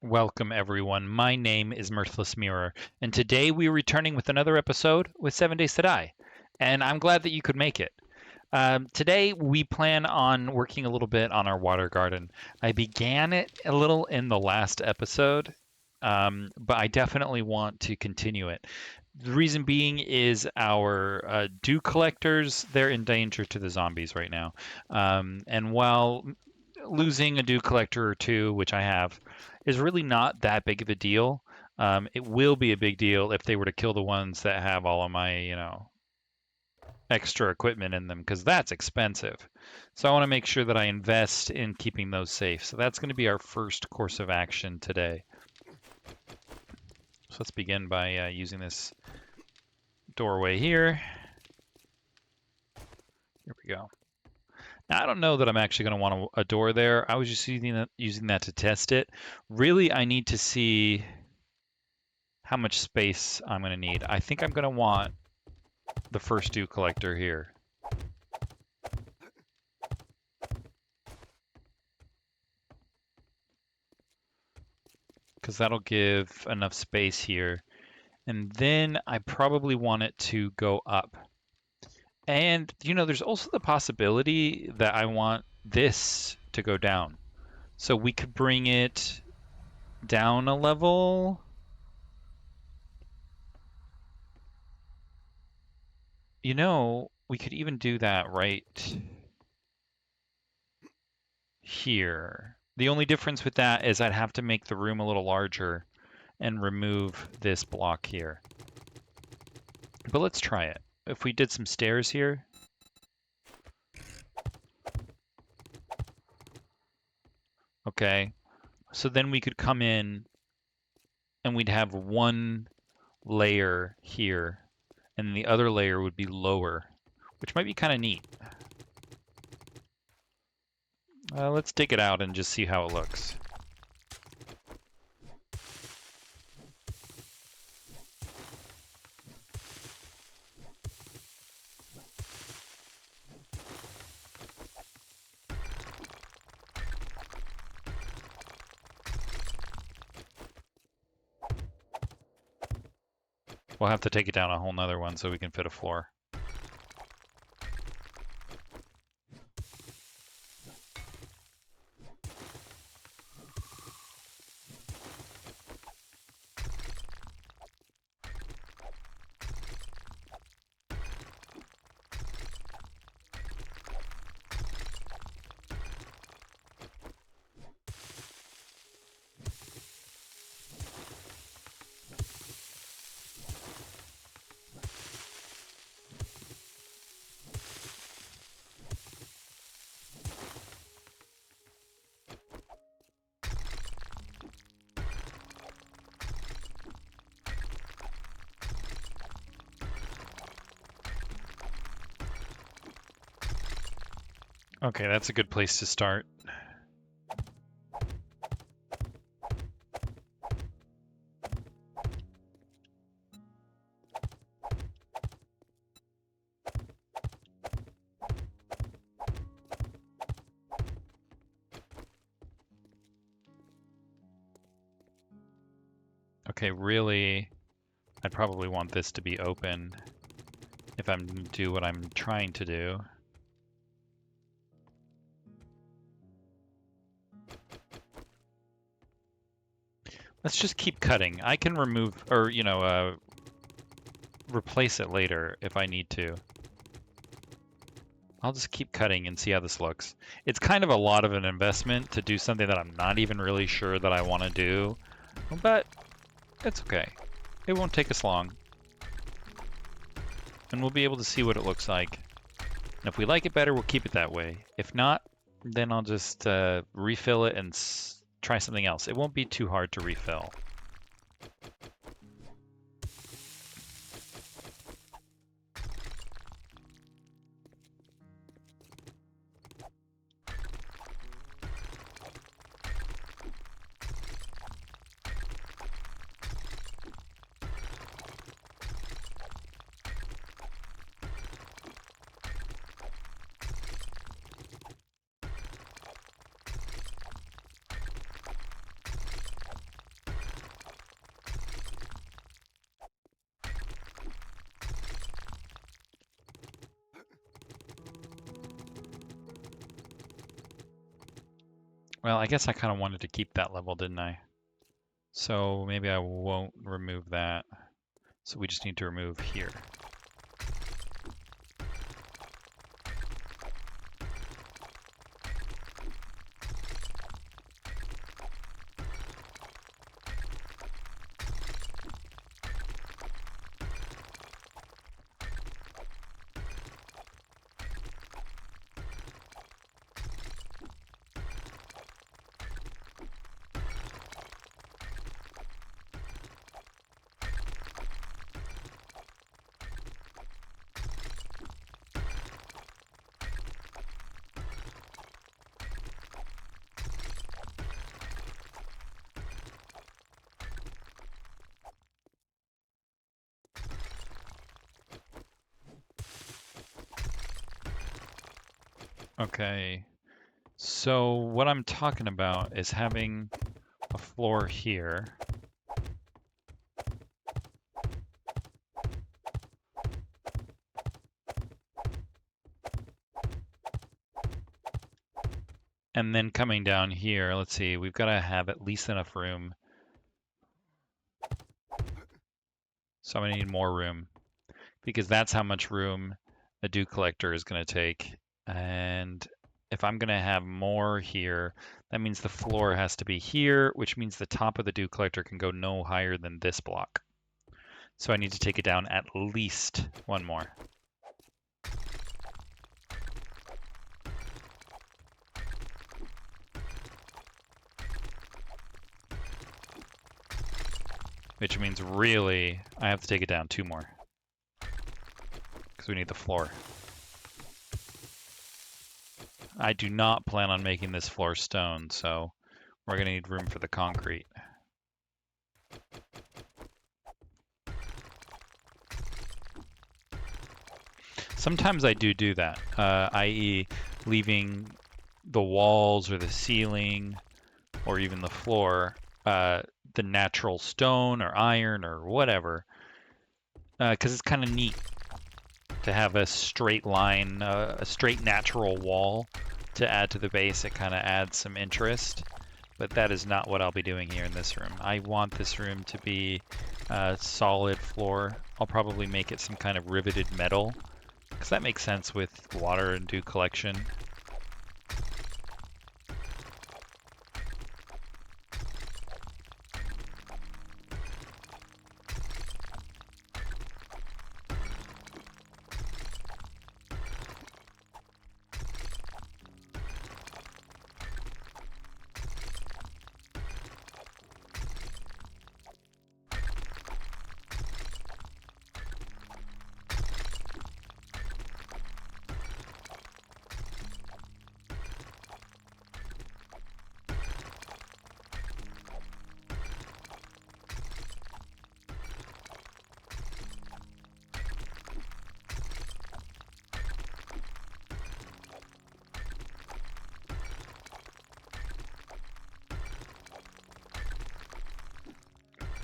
Welcome, everyone. My name is Mirthless Mirror, and today we're returning with another episode with 7 Days to Die. And I'm glad that you could make it. Today we plan on working a little bit on our water garden. I began it a little in the last episode, but I definitely want to continue it. The reason being is our dew collectors, they're in danger to the zombies right now. And while losing a dew collector or two, which I have, is really not that big of a deal. It will be a big deal if they were to kill the ones that have all of my, extra equipment in them, because that's expensive. So I want to make sure that I invest in keeping those safe. So that's going to be our first course of action today. So let's begin by using this doorway here. Here we go. Now, I don't know that I'm actually going to want a door there. I was just using that to test it. Really, I need to see how much space I'm going to need. I think I'm going to want the first dew collector here. Because that'll give enough space here. And then I probably want it to go up. And, there's also the possibility that I want this to go down. So we could bring it down a level. We could even do that right here. The only difference with that is I'd have to make the room a little larger and remove this block here. But let's try it. If we did some stairs here. Okay. So then we could come in and we'd have one layer here and the other layer would be lower, which might be kind of neat. Let's dig it out and just see how it looks. We'll have to take it down a whole nother one so we can fit a floor. Okay, that's a good place to start. Okay, really, I'd probably want this to be open if I'm to do what I'm trying to do. Let's just keep cutting. I can remove, or, replace it later if I need to. I'll just keep cutting and see how this looks. It's kind of a lot of an investment to do something that I'm not even really sure that I want to do, but it's okay. It won't take us long. And we'll be able to see what it looks like. And if we like it better, we'll keep it that way. If not, then I'll just refill it and try something else. It won't be too hard to refill. Well, I guess I kind of wanted to keep that level, didn't I? So maybe I won't remove that. So we just need to remove here. Okay, so what I'm talking about is having a floor here. And then coming down here, let's see, we've got to have at least enough room. So I'm going to need more room because that's how much room a dew collector is going to take. And if I'm going to have more here, that means the floor has to be here, which means the top of the dew collector can go no higher than this block. So I need to take it down at least one more. Which means really I have to take it down two more because we need the floor. I do not plan on making this floor stone, so we're going to need room for the concrete. Sometimes I do that, i.e. leaving the walls or the ceiling or even the floor the natural stone or iron or whatever, because it's kind of neat to have a straight line, a straight natural wall to add to the base. It kind of adds some interest, but that is not what I'll be doing here in this room. I want this room to be a solid floor. I'll probably make it some kind of riveted metal, because that makes sense with water and dew collection.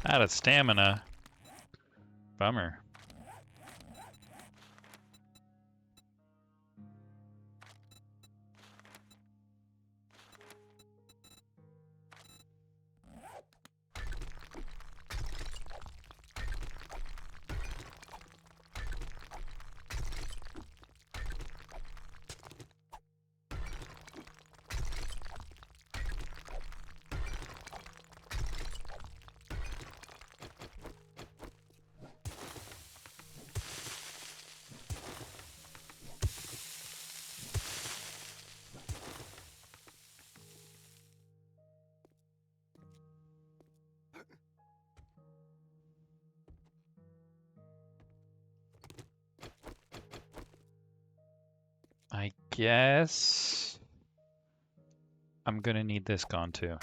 Out of stamina. Bummer. I guess I'm gonna need this gone too.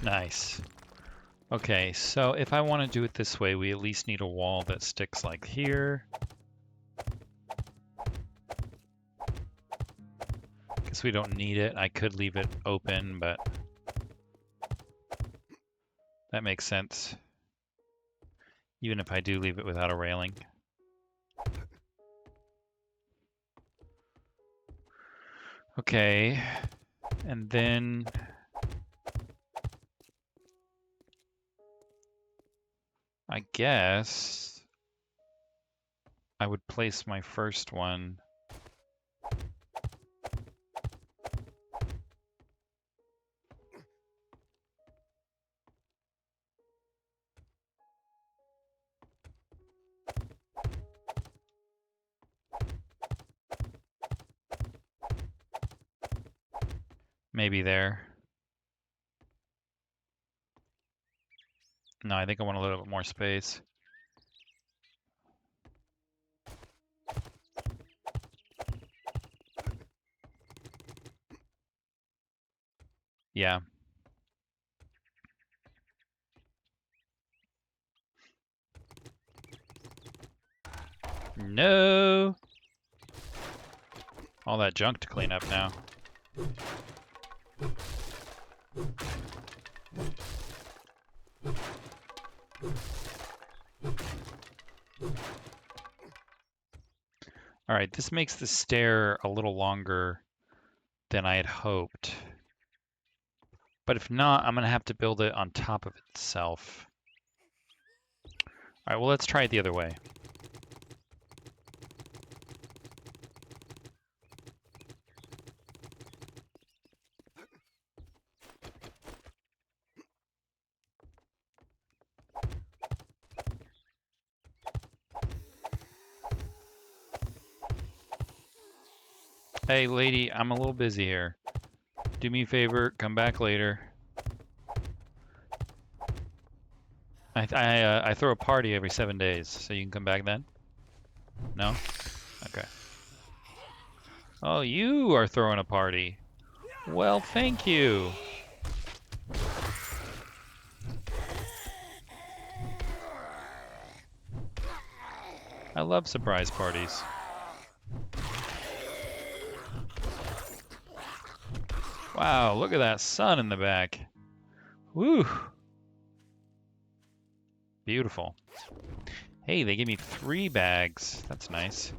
Nice. Okay, so if I want to do it this way, we at least need a wall that sticks like here. Guess we don't need it. I could leave it open, but that makes sense. Even if I do leave it without a railing. Okay, and then I guess I would place my first one. Maybe there. No, I think I want a little bit more space. Yeah. No! All that junk to clean up now. All right, this makes the stair a little longer than I had hoped. But if not, I'm going to have to build it on top of itself. All right, well, let's try it the other way. Hey, lady, I'm a little busy here. Do me a favor, come back later. I throw a party every 7 days, so you can come back then? No? Okay. Oh, you are throwing a party. Well, thank you. I love surprise parties. Wow, look at that sun in the back. Woo! Beautiful. Hey, they gave me 3 bags. That's nice.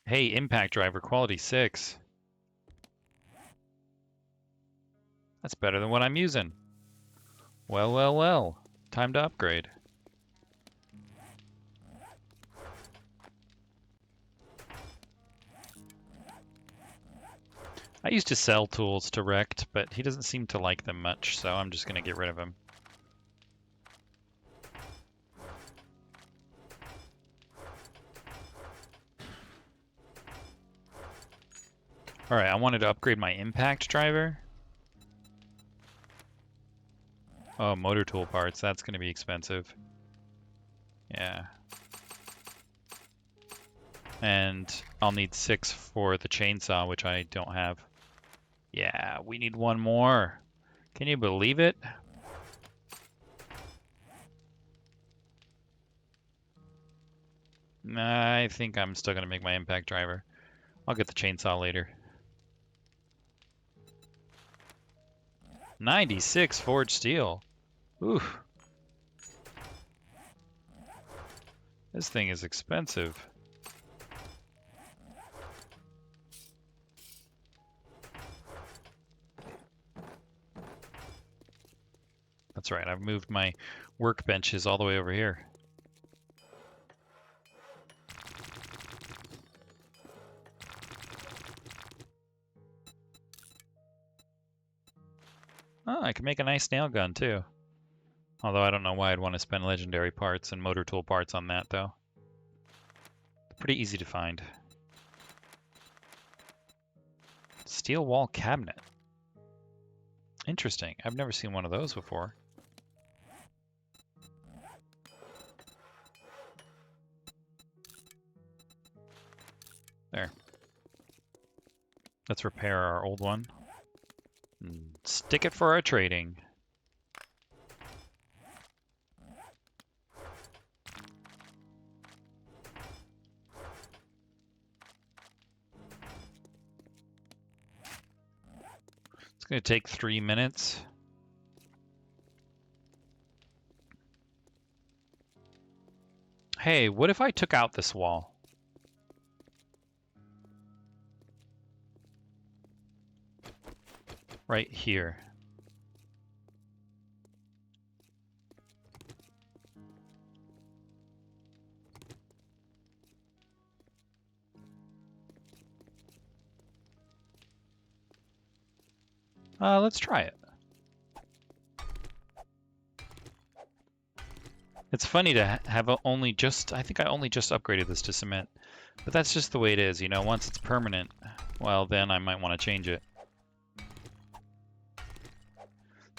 Hey, impact driver, quality 6. That's better than what I'm using. Well, well, well. Time to upgrade. I used to sell tools to Rect, but he doesn't seem to like them much, so I'm just going to get rid of him. Alright, I wanted to upgrade my impact driver. Oh, motor tool parts, that's going to be expensive. Yeah. And I'll need 6 for the chainsaw, which I don't have. Yeah, we need 1 more. Can you believe it? I think I'm still going to make my impact driver. I'll get the chainsaw later. 96 forged steel. Ooh. This thing is expensive. That's right, I've moved my workbenches all the way over here. Oh, I can make a nice nail gun too. Although I don't know why I'd want to spend legendary parts and motor tool parts on that though. Pretty easy to find. Steel wall cabinet. Interesting. I've never seen one of those before. There. Let's repair our old one. And stick it for our trading. It's going to take 3 minutes. Hey, what if I took out this wall? Right here. Let's try it. It's funny to have only just, I think I only just upgraded this to cement, but that's just the way it is, you know, once it's permanent, well, then I might want to change it.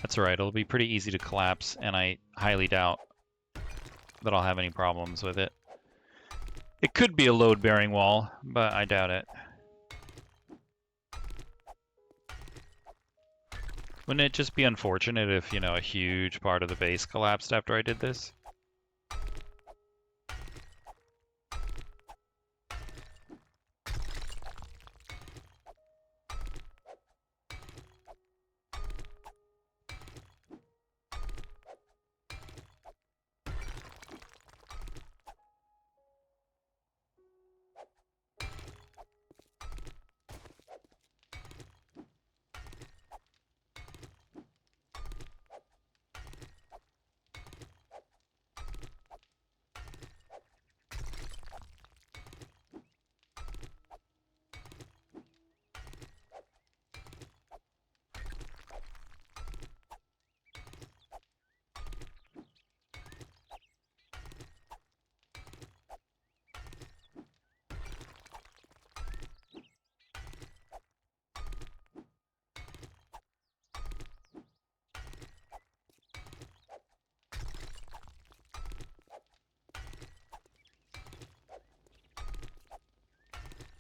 That's all right, it'll be pretty easy to collapse, and I highly doubt that I'll have any problems with it. It could be a load-bearing wall, but I doubt it. Wouldn't it just be unfortunate if, you know, a huge part of the base collapsed after I did this?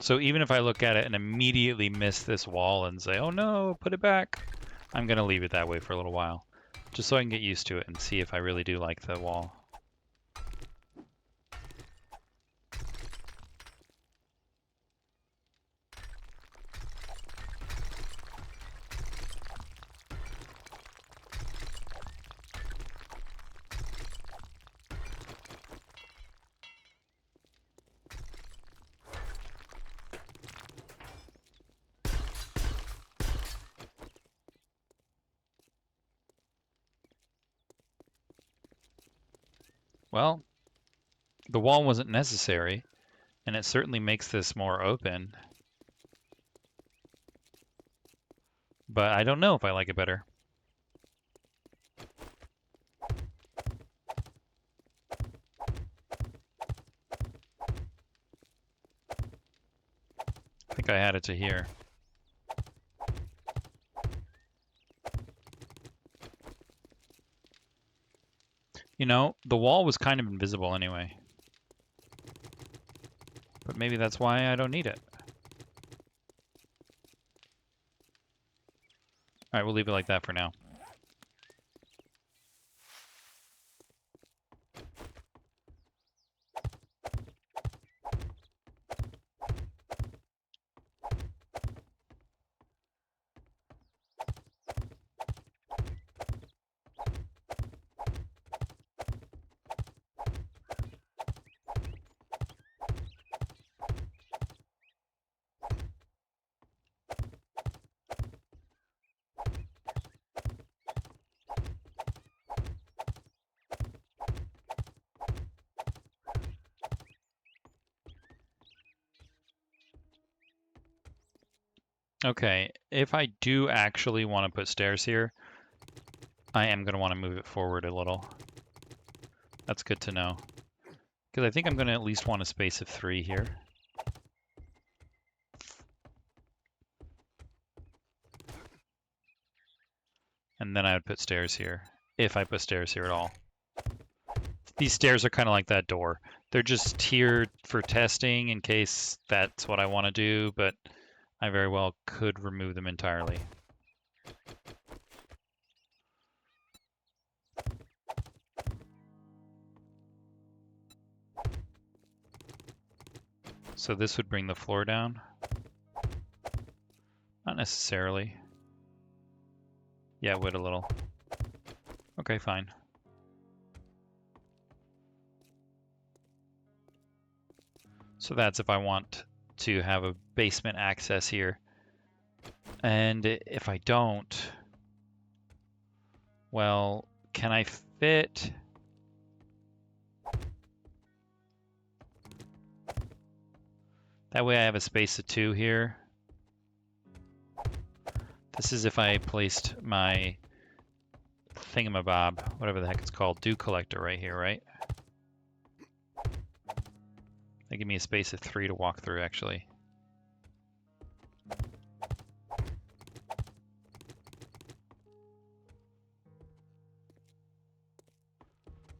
So even if I look at it and immediately miss this wall and say, oh no, put it back, I'm going to leave it that way for a little while, just so I can get used to it and see if I really do like the wall. Well, the wall wasn't necessary, and it certainly makes this more open. But I don't know if I like it better. I think I had it to here. You know, the wall was kind of invisible anyway. But maybe that's why I don't need it. All right, we'll leave it like that for now. Okay, if I do actually want to put stairs here, I am going to want to move it forward a little. That's good to know. Because I think I'm going to at least want a space of 3 here. And then I would put stairs here, if I put stairs here at all. These stairs are kind of like that door. They're just here for testing in case that's what I want to do, but I very well could remove them entirely. So this would bring the floor down? Not necessarily. Yeah, it would a little. Okay, fine. So that's if I want to have a basement access here. And if I don't, well, can I fit? That way I have a space of 2 here. This is if I placed my thingamabob, whatever the heck it's called, dew collector right here, right? They give me a space of 3 to walk through, actually.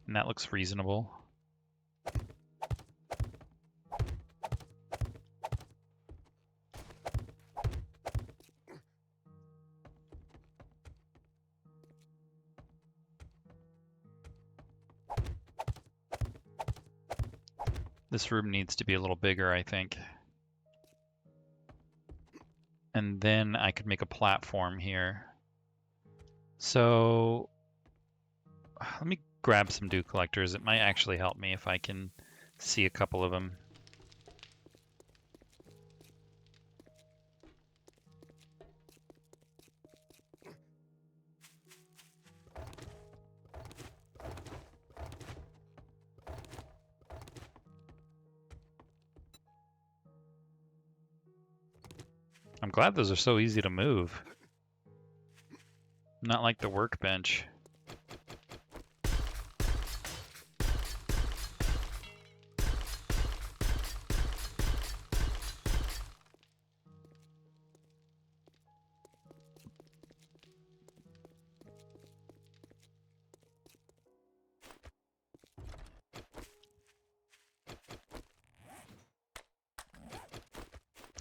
And that looks reasonable. This room needs to be a little bigger, I think. And then I could make a platform here. So let me grab some dew collectors. It might actually help me if I can see a couple of them. I'm glad those are so easy to move. Not like the workbench.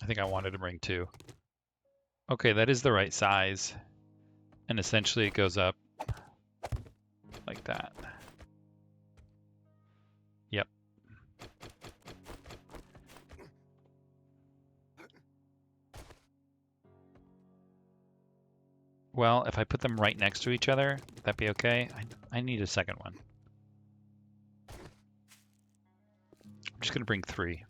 I think I wanted to bring 2. Okay, that is the right size. And essentially it goes up like that. Yep. Well, if I put them right next to each other, that'd be okay. I need a second one. I'm just gonna bring 3.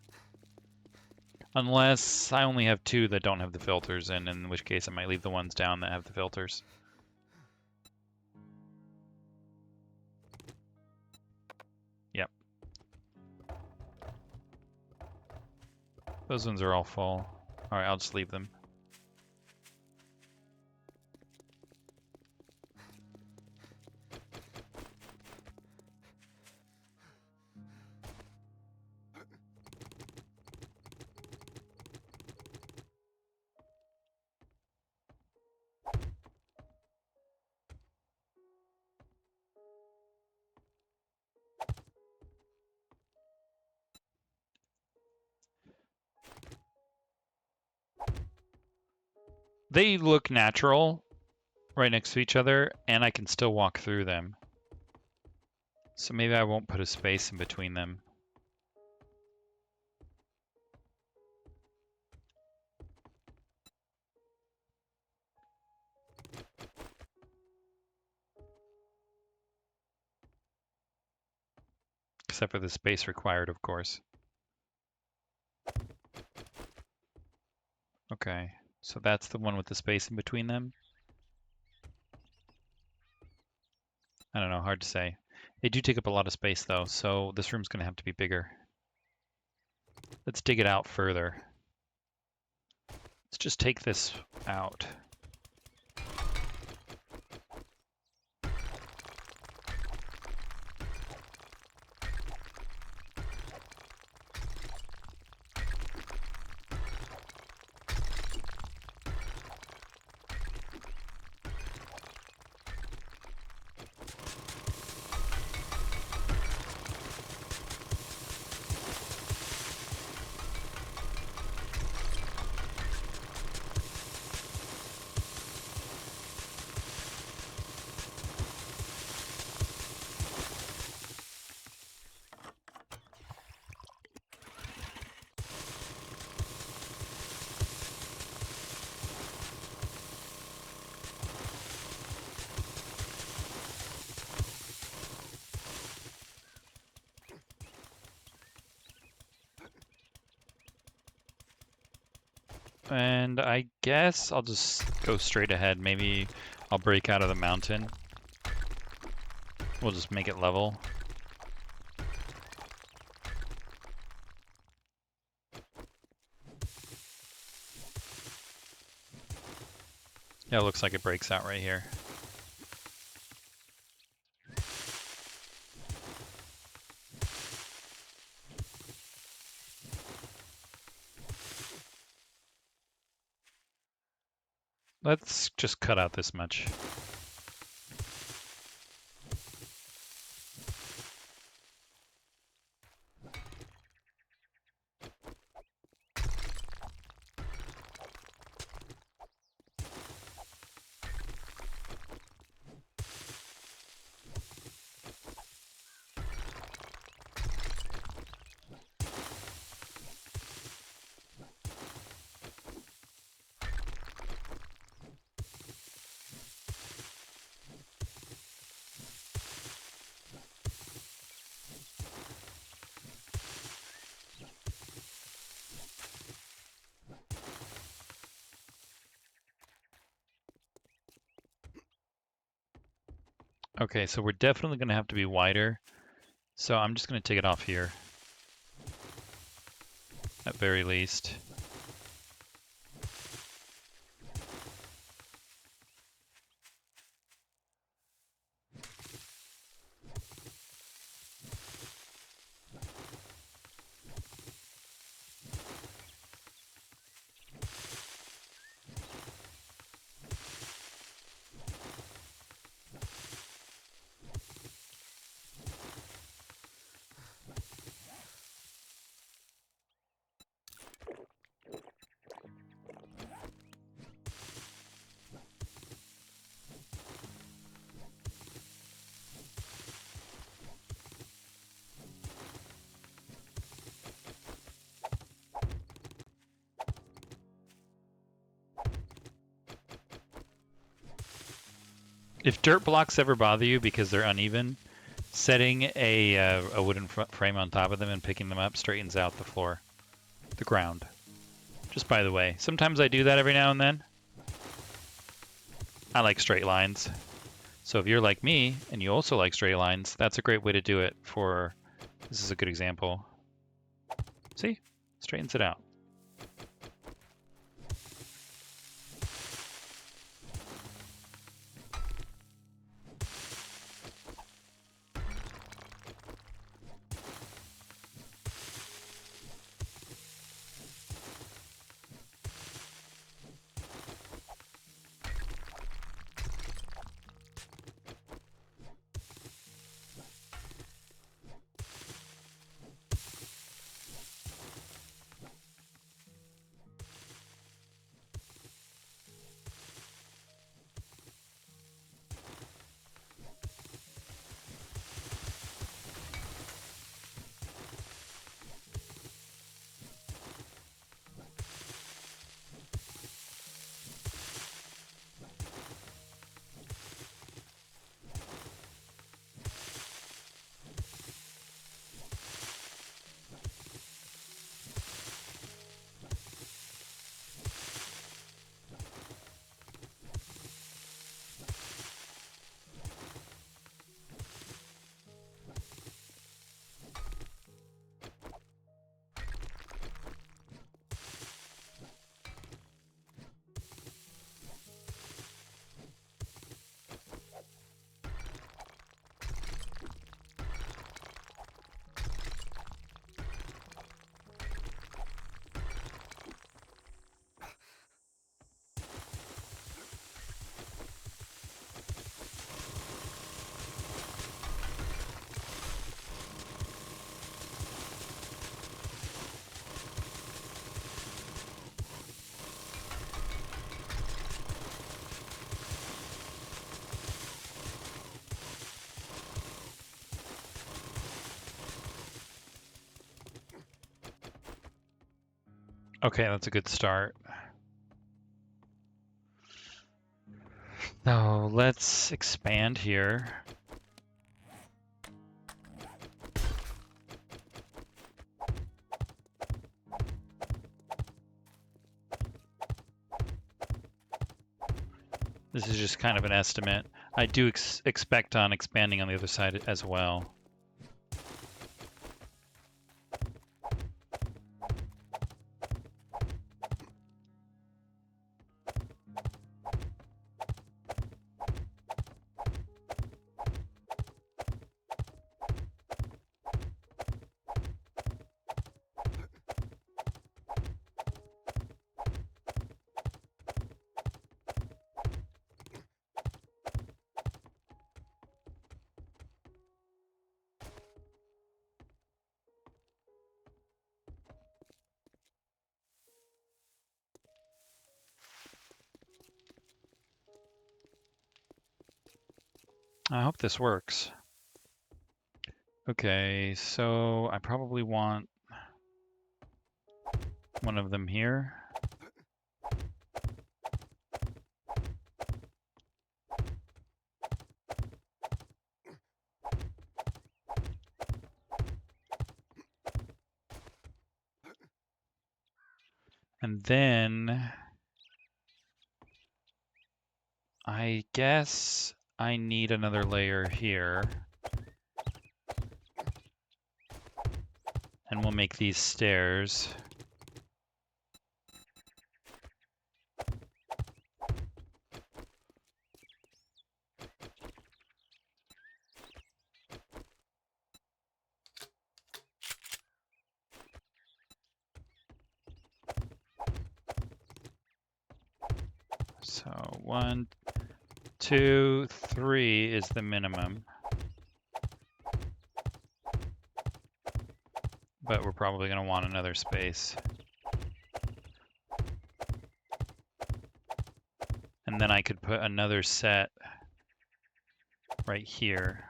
Unless I only have 2 that don't have the filters in which case I might leave the ones down that have the filters. Yep. Those ones are all full. Alright, I'll just leave them. They look natural right next to each other, and I can still walk through them. So maybe I won't put a space in between them. Except for the space required, of course. Okay, so that's the one with the space in between them. I don't know, hard to say. They do take up a lot of space though, so this room's gonna have to be bigger. Let's dig it out further. Let's just take this out. And I guess I'll just go straight ahead. Maybe I'll break out of the mountain. We'll just make it level. Yeah, it looks like it breaks out right here. Let's just cut out this much. Okay, so we're definitely going to have to be wider. So I'm just going to take it off here, at very least. If dirt blocks ever bother you because they're uneven, setting a wooden frame on top of them and picking them up straightens out the floor, the ground. Just by the way, sometimes I do that every now and then. I like straight lines. So if you're like me and you also like straight lines, that's a great way to do it for, this is a good example. See? Straightens it out. Okay, that's a good start. Now let's expand here. This is just kind of an estimate. I do expect on expanding on the other side as well. I hope this works. Okay, so I probably want one of them here. And then I guess I need another layer here. And we'll make these stairs. So 1, 2, 3 is the minimum. But we're probably going to want another space. And then I could put another set right here.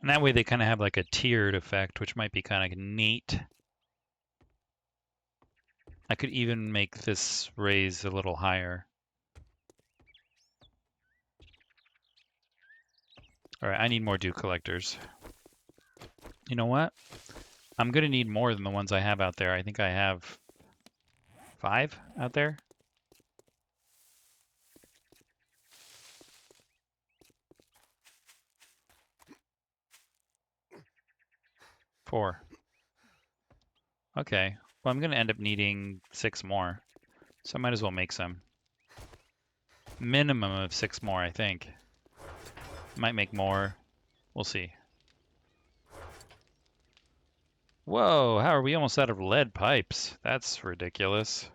And that way they kind of have like a tiered effect, which might be kind of neat. I could even make this raise a little higher. All right, I need more dew collectors. You know what? I'm going to need more than the ones I have out there. I think I have 5 out there. 4. Okay. Well, I'm going to end up needing 6 more. So I might as well make some. Minimum of 6 more, I think. Might make more. We'll see. Whoa, how are we almost out of lead pipes? That's ridiculous.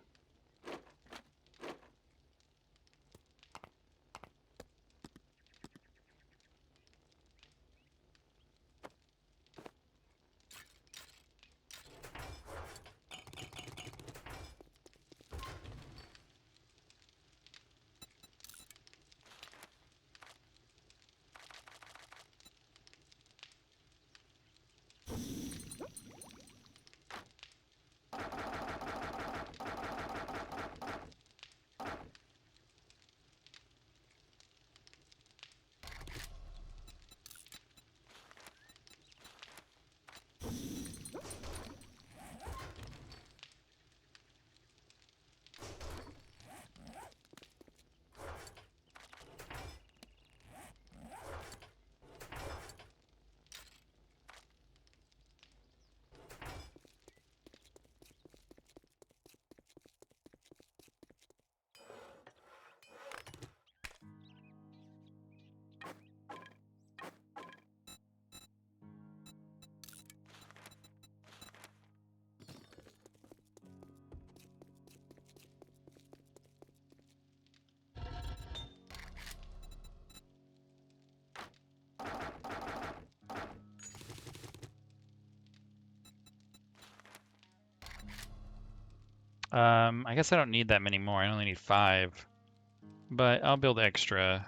I guess I don't need that many more. I only need 5. But I'll build extra.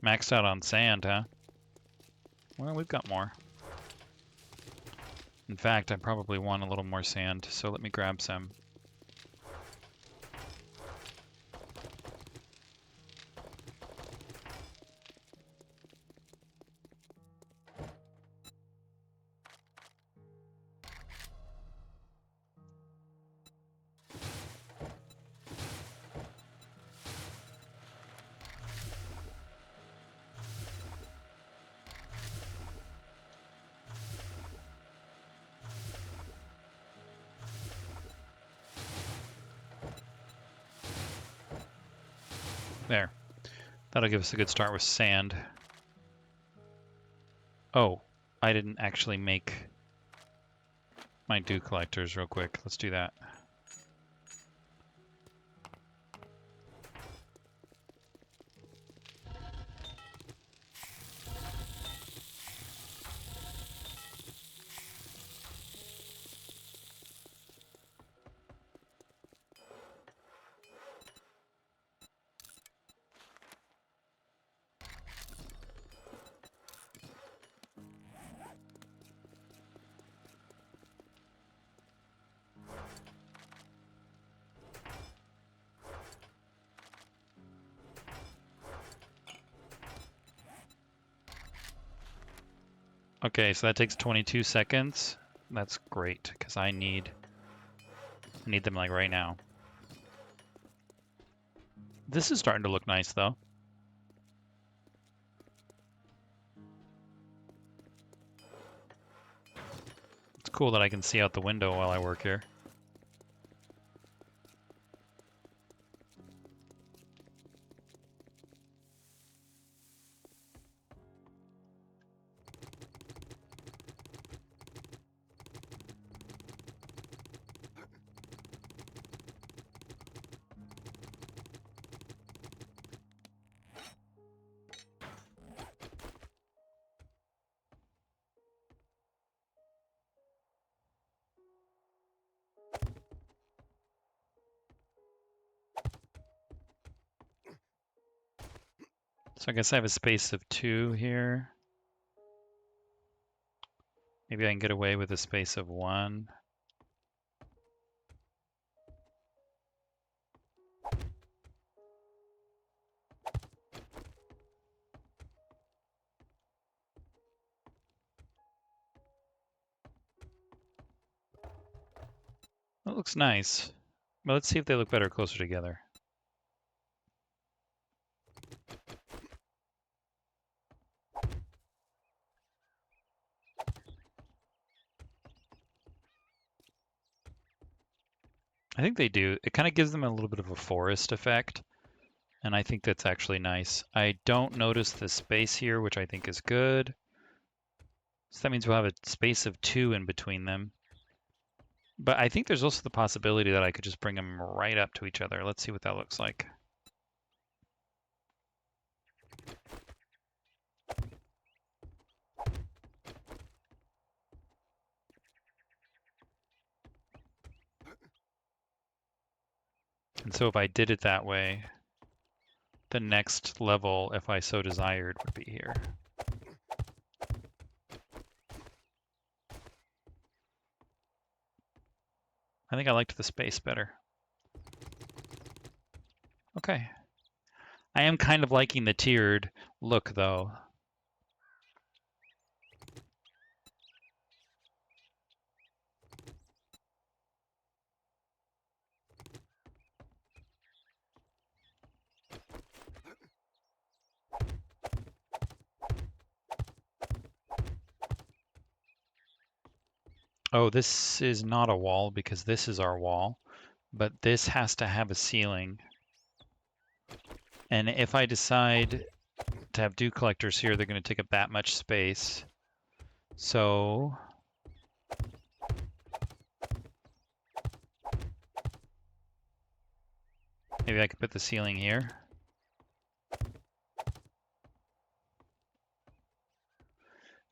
Maxed out on sand, huh? Well, we've got more. In fact, I probably want a little more sand, so let me grab some. There. That'll give us a good start with sand. Oh, I didn't actually make my dew collectors real quick. Let's do that. Okay, so that takes 22 seconds. That's great, because I need them like right now. This is starting to look nice, though. It's cool that I can see out the window while I work here. So I guess I have a space of 2 here. Maybe I can get away with a space of 1. That looks nice. But let's see if they look better closer together. I think they do. It kind of gives them a little bit of a forest effect, and I think that's actually nice. I don't notice the space here, which I think is good. So that means we'll have a space of 2 in between them. But I think there's also the possibility that I could just bring them right up to each other. Let's see what that looks like. And so if I did it that way, the next level, if I so desired, would be here. I think I liked the space better. Okay. I am kind of liking the tiered look, though. Oh, this is not a wall because this is our wall, but this has to have a ceiling. And if I decide to have dew collectors here, they're going to take up that much space. So maybe I could put the ceiling here.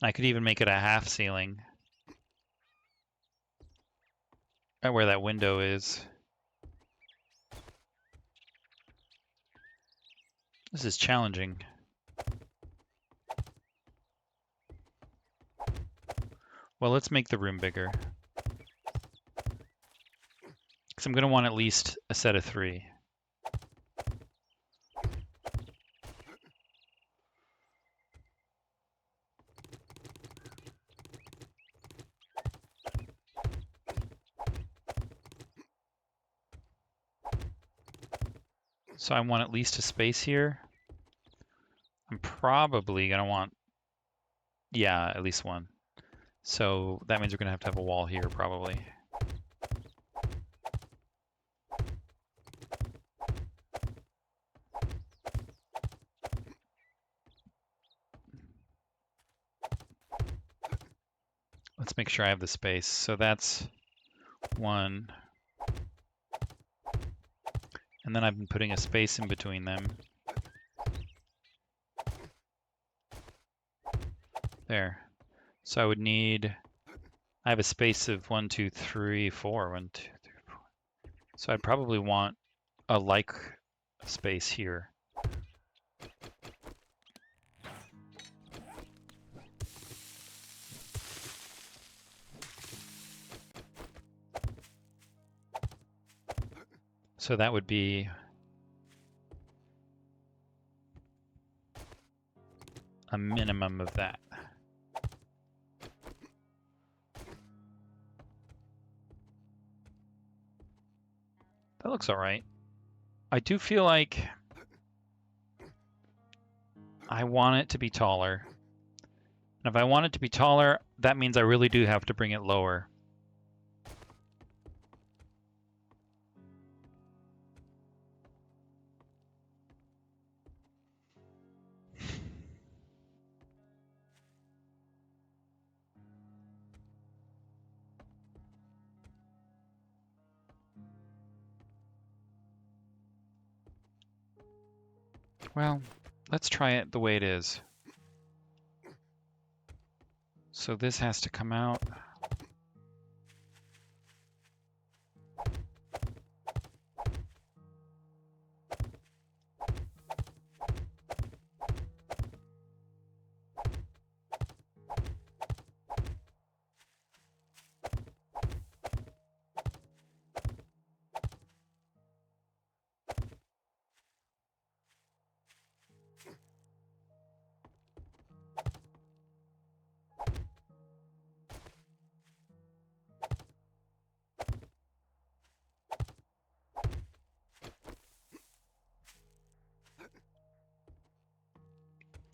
I could even make it a half ceiling at where that window is. This is challenging. Well, let's make the room bigger. Because I'm going to want at least a set of 3. So I want at least a space here. I'm probably going to want, yeah, at least one. So that means we're going to have a wall here probably. Let's make sure I have the space. So that's 1. And then I've been putting a space in between them. There. So I would need, I have a space of 1, 2, 3, 4. 1, 2, 3, 4. So I'd probably want a like space here. So that would be a minimum of that. That looks all right. I do feel like I want it to be taller. And if I want it to be taller, that means I really do have to bring it lower. Well, let's try it the way it is. So this has to come out.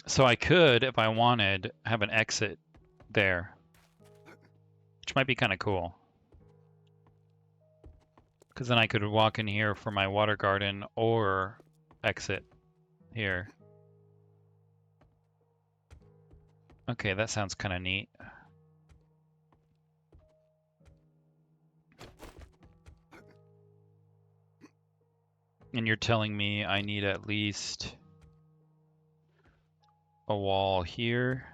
So I could, if I wanted, have an exit there, which might be kind of cool. Because then I could walk in here for my water garden or exit here. Okay, that sounds kind of neat. And you're telling me I need at least a wall here.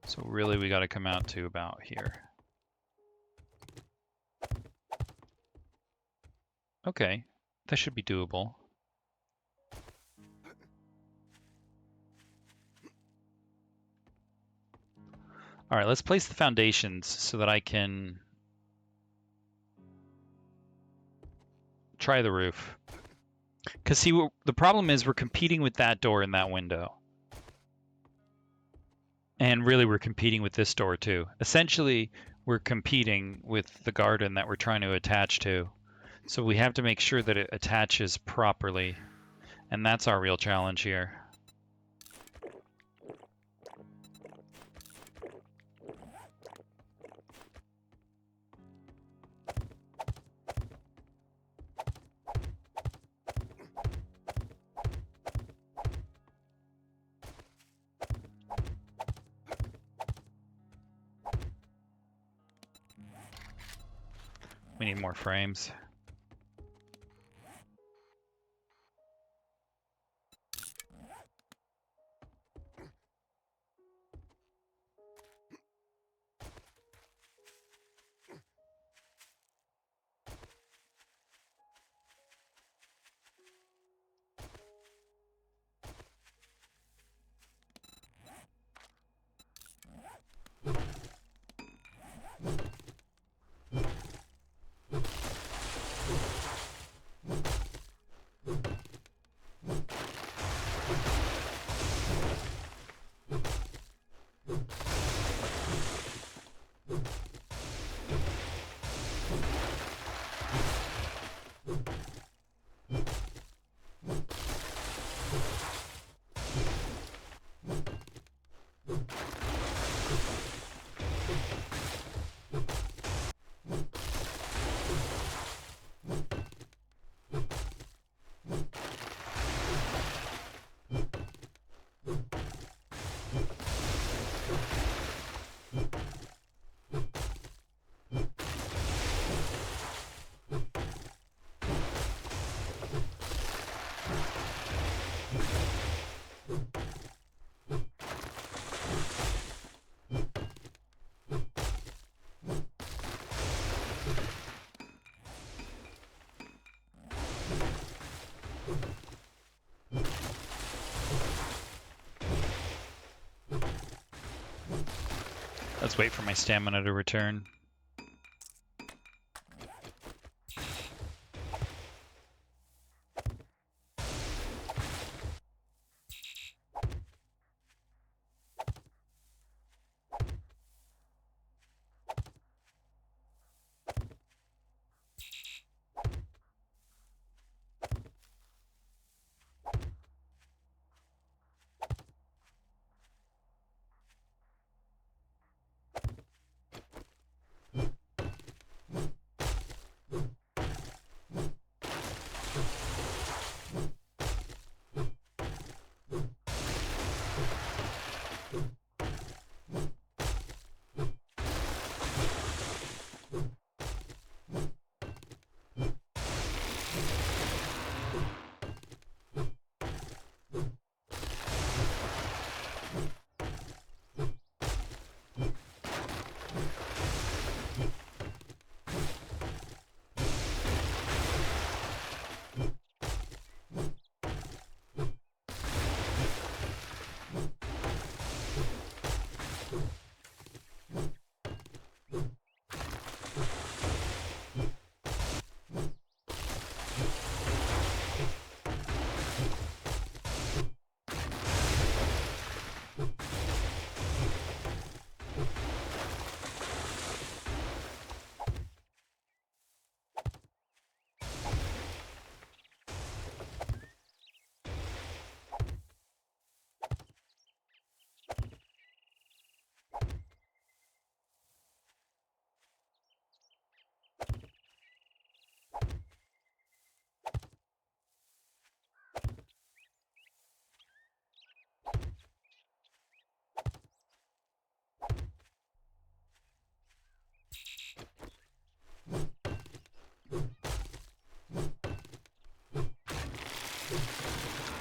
So really we got to come out to about here. Okay, that should be doable. All right, let's place the foundations so that I can try the roof. Because see, the problem is we're competing with that door and that window. And really we're competing with this door too. Essentially, we're competing with the garden that we're trying to attach to. So we have to make sure that it attaches properly. And that's our real challenge here. We need more frames. Let's wait for my stamina to return.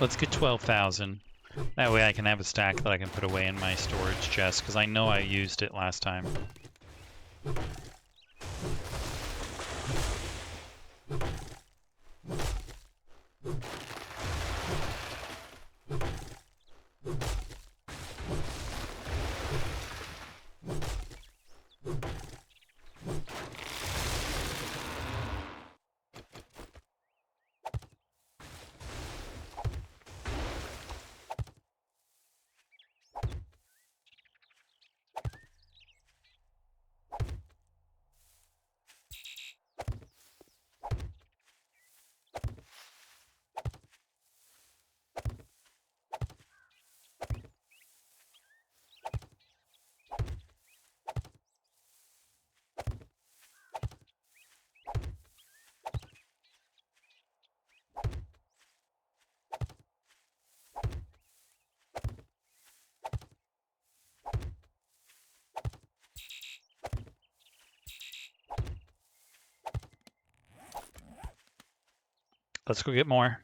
Let's get 12,000. That way I can have a stack that I can put away in my storage chest, because I know I used it last time. Let's go get more.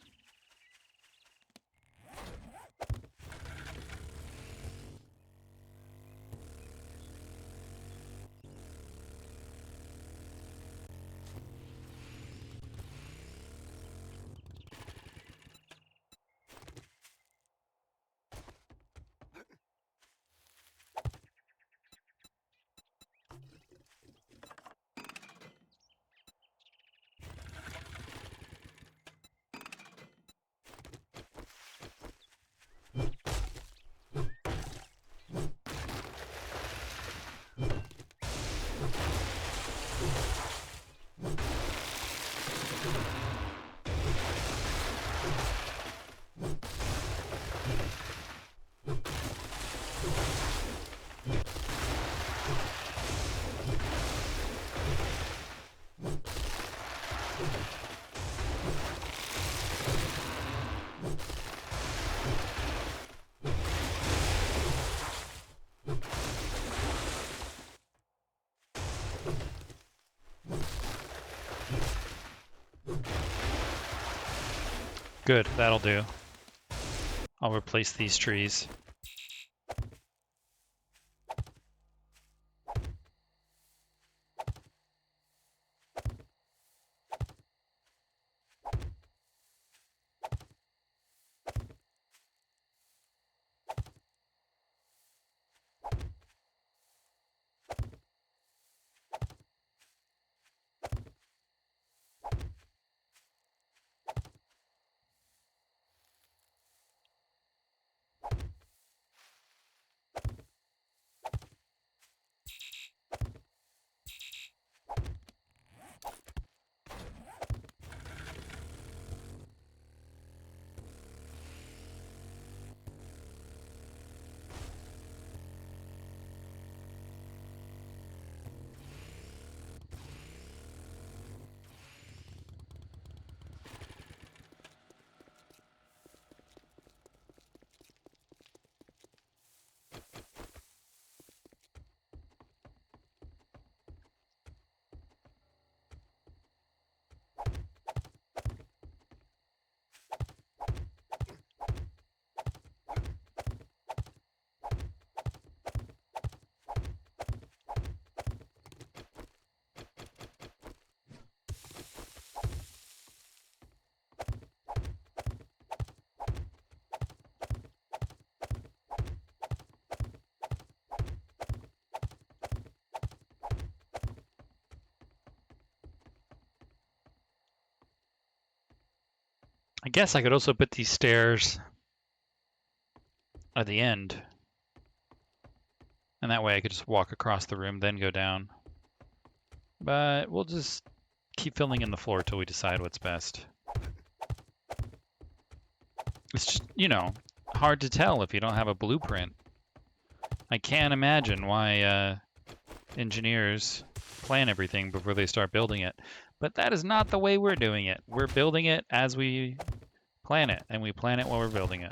Good, that'll do. I'll replace these trees. I guess I could also put these stairs at the end, and that way I could just walk across the room, then go down. But we'll just keep filling in the floor till we decide what's best. It's just, hard to tell if you don't have a blueprint. I can't imagine why engineers plan everything before they start building it. But that is not the way we're doing it. We're building it as we plan it, and we plan it while we're building it.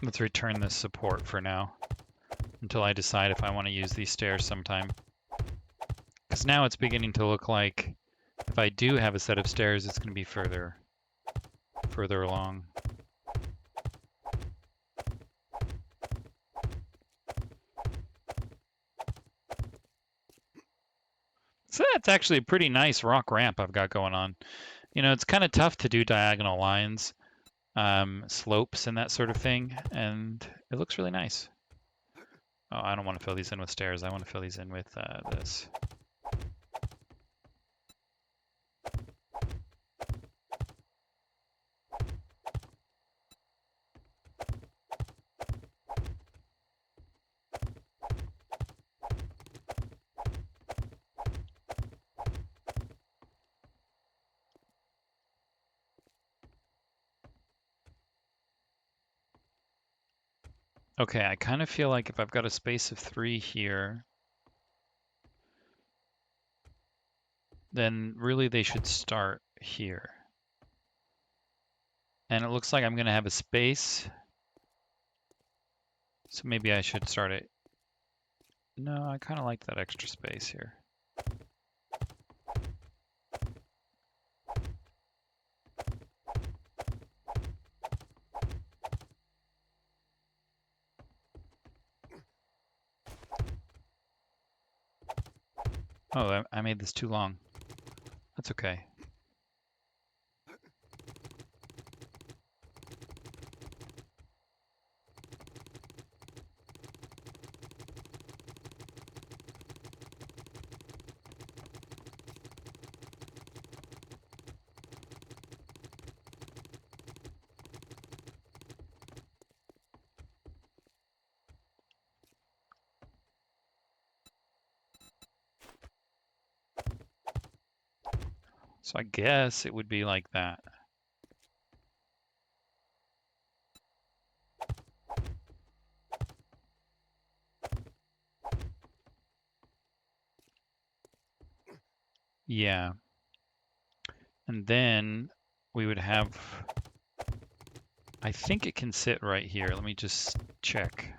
Let's return this support for now until I decide if I want to use these stairs sometime. Because now it's beginning to look like if I do have a set of stairs, it's going to be further along. So that's actually a pretty nice rock ramp I've got going on. It's kind of tough to do diagonal lines, slopes and that sort of thing, and it looks really nice. Oh, I don't want to fill these in with stairs. I want to fill these in with this. Okay, I kind of feel like if I've got a space of 3 here, then really they should start here. And it looks like I'm going to have a space. So maybe I should start it. No, I kind of like that extra space here. Oh, I made this too long. That's okay. So I guess it would be like that. Yeah. And then we would have, I think it can sit right here. Let me just check.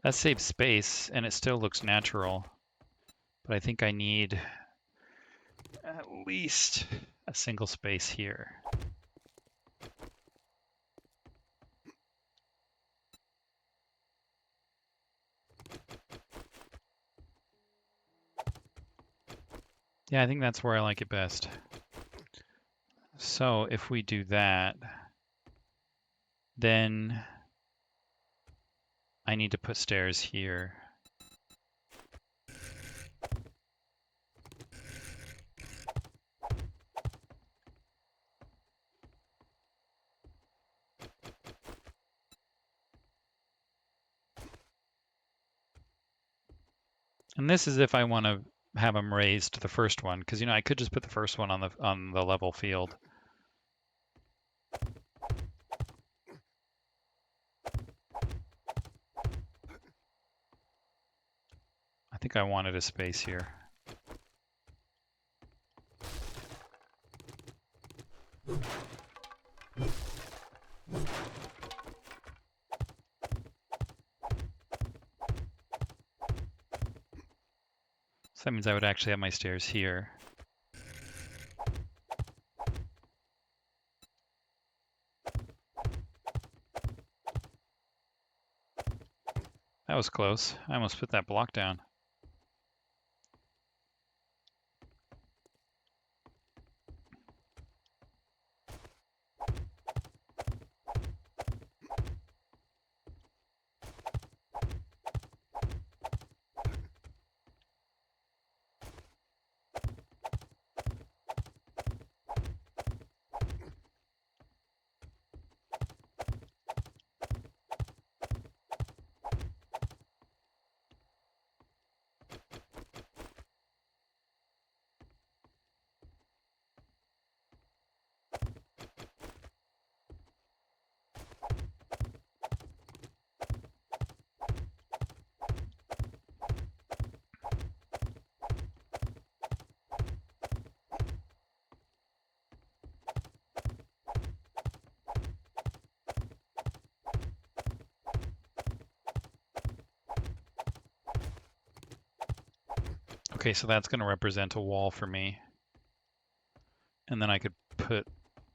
That saves space and it still looks natural. But I think I need at least a single space here. Yeah, I think that's where I like it best. So if we do that, then I need to put stairs here. And this is if I want to have them raised to the first one, because I could just put the first one on the level field. I think I wanted a space here. So that means I would actually have my stairs here. That was close. I almost put that block down. Okay, so that's going to represent a wall for me. And then I could put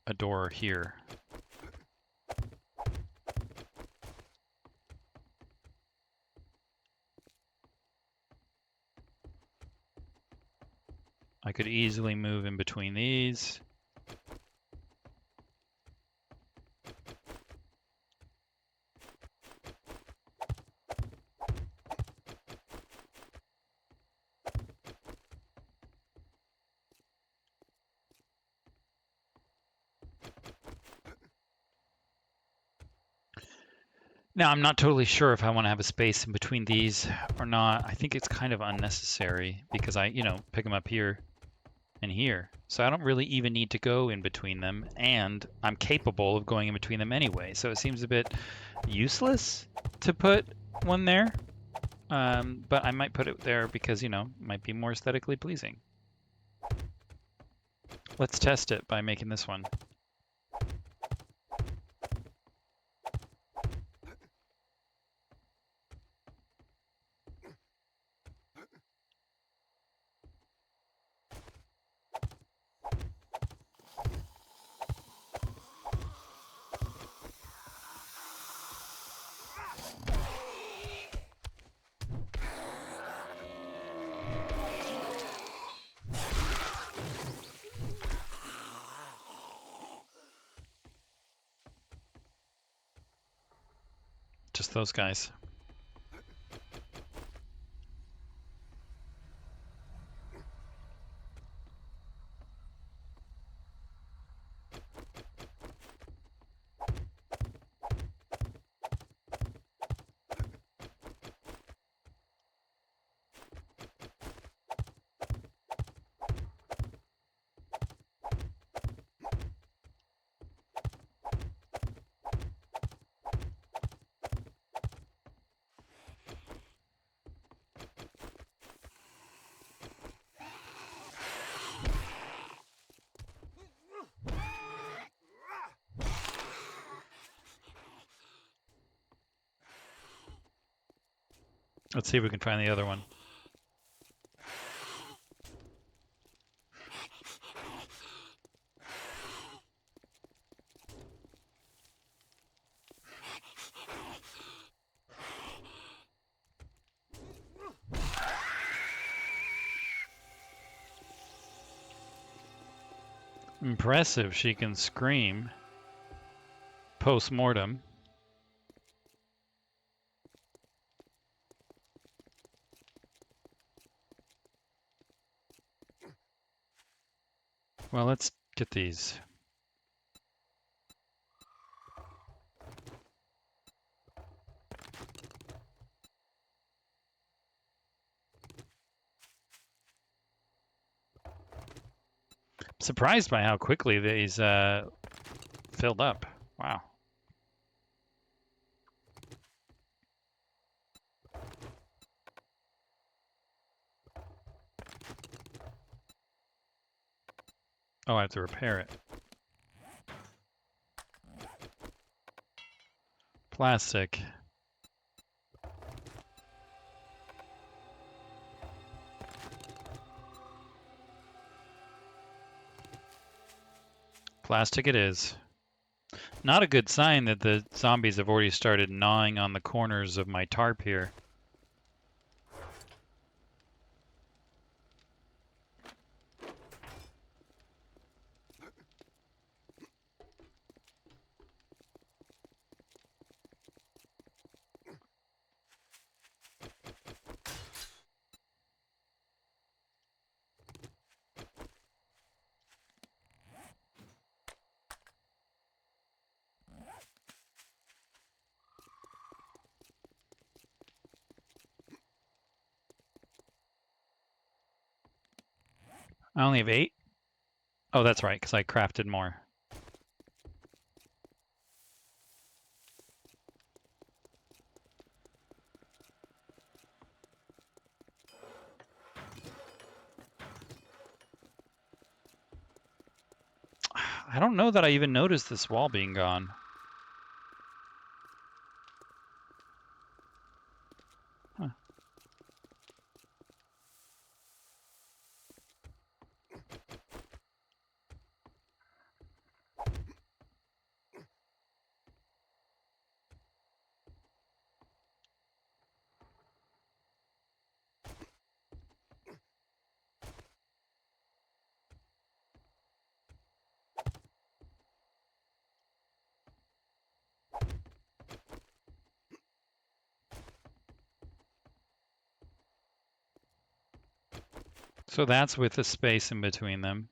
a door here. I could easily move in between these. Now, I'm not totally sure if I want to have a space in between these or not. I think it's kind of unnecessary because I, pick them up here and here. So I don't really even need to go in between them, and I'm capable of going in between them anyway. So it seems a bit useless to put one there. But I might put it there because, it might be more aesthetically pleasing. Let's test it by making this one. Just those guys. Let's see if we can find the other one. Impressive, she can scream. Post-mortem. Well, let's get these. Surprised by how quickly these filled up. Wow. Oh, I have to repair it. Plastic. Plastic it is. Not a good sign that the zombies have already started gnawing on the corners of my tarp here. I only have 8? Oh, that's right, because I crafted more. I don't know that I even noticed this wall being gone. Huh. So that's with the space in between them.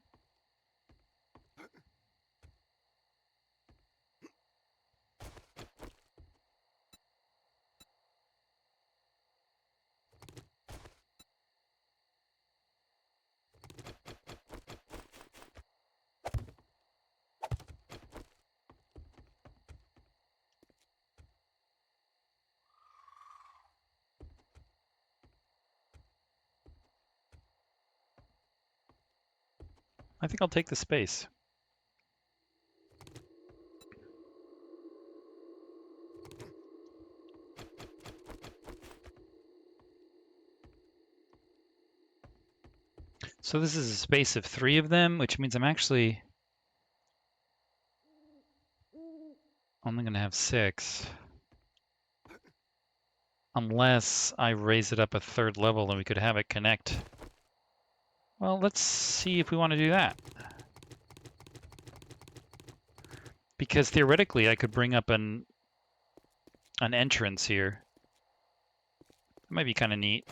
I think I'll take the space. So this is a space of 3 of them, which means I'm actually only going to have 6. Unless I raise it up a 3rd level and we could have it connect. Well, let's see if we want to do that. Because theoretically, I could bring up an entrance here. That might be kind of neat.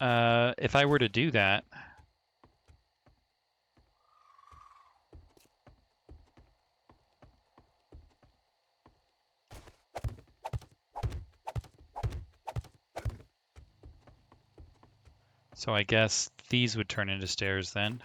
If I were to do that, so I guess these would turn into stairs then.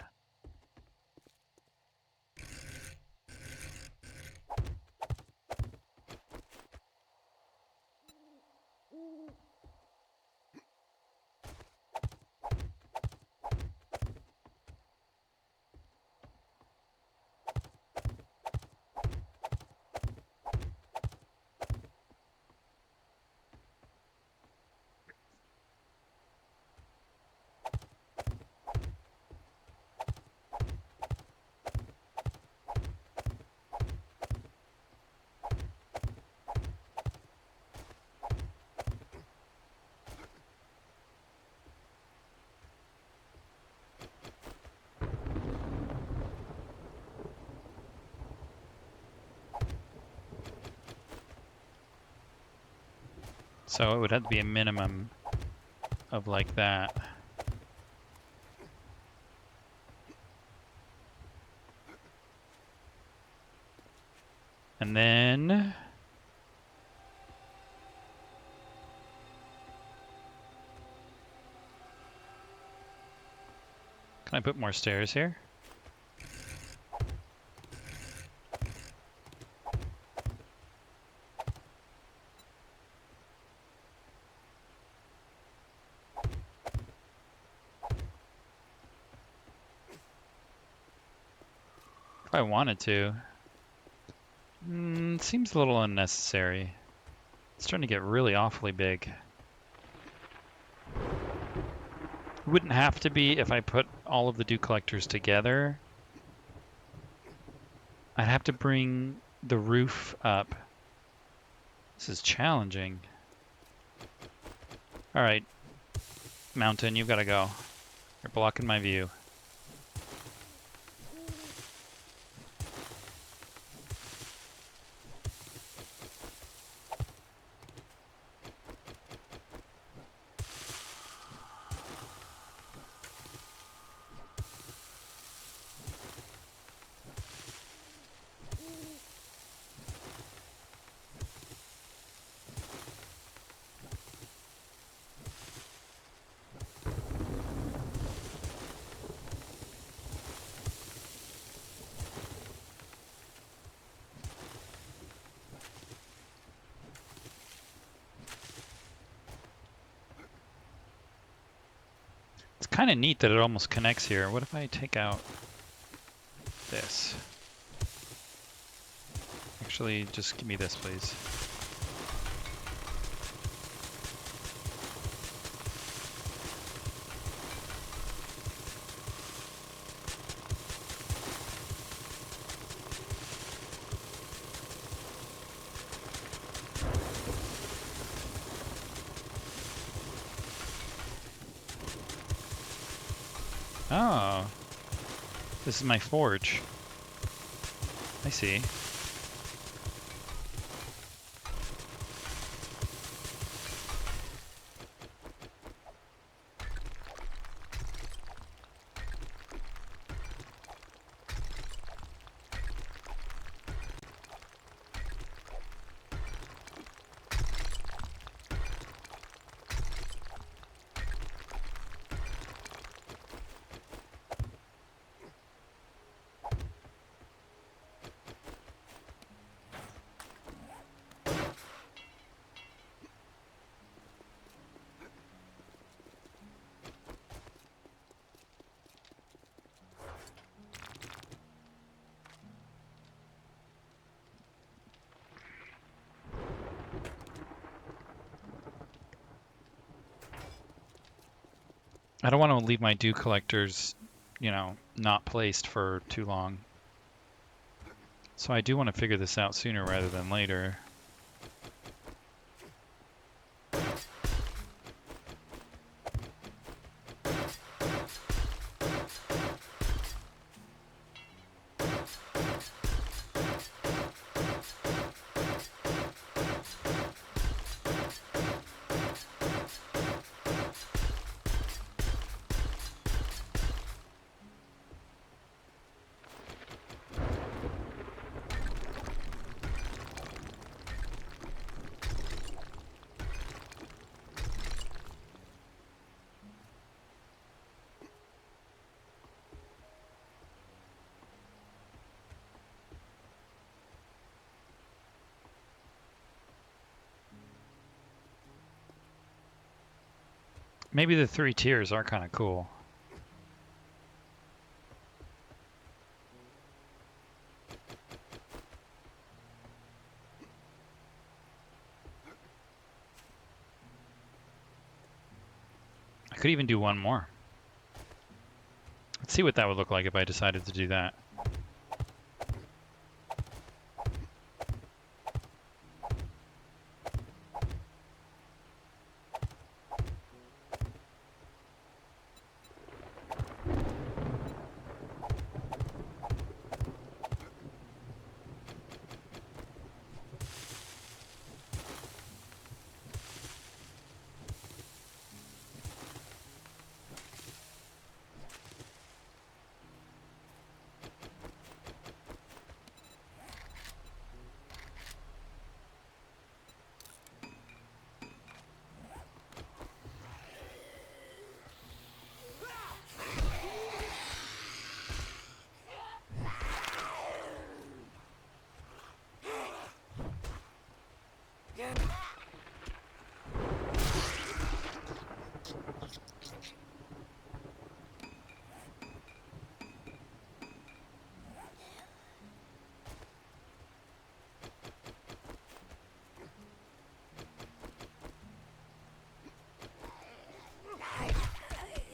So it would have to be a minimum of like that. And then can I put more stairs here? If I wanted to. Seems a little unnecessary. It's starting to get really awfully big. It wouldn't have to be if I put all of the dew collectors together. I'd have to bring the roof up. This is challenging. All right, mountain, you've got to go. You're blocking my view. It's kind of neat that it almost connects here. What if I take out this? Actually, just give me this, please. Oh, this is my forge. I see. I don't want to leave my dew collectors, not placed for too long. So I do want to figure this out sooner rather than later. Maybe the 3 tiers are kind of cool. I could even do one more. Let's see what that would look like if I decided to do that.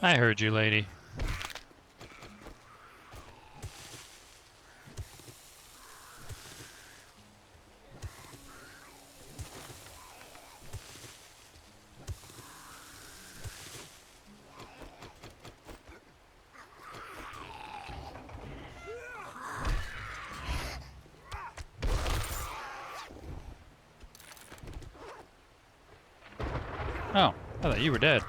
I heard you, lady. Oh, I thought you were dead.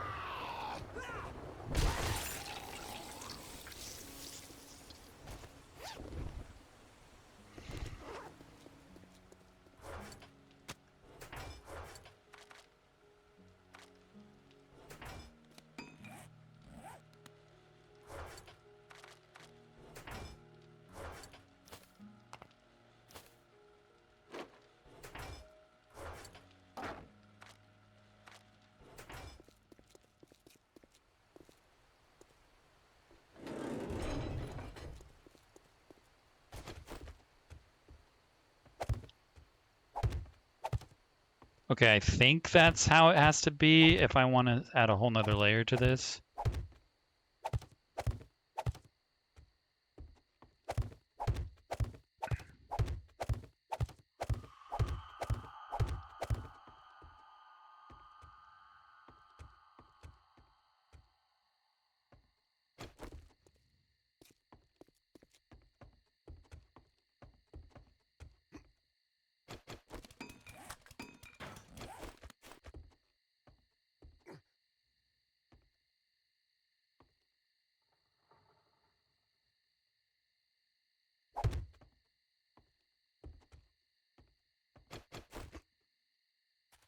Okay, I think that's how it has to be if I want to add a whole nother layer to this.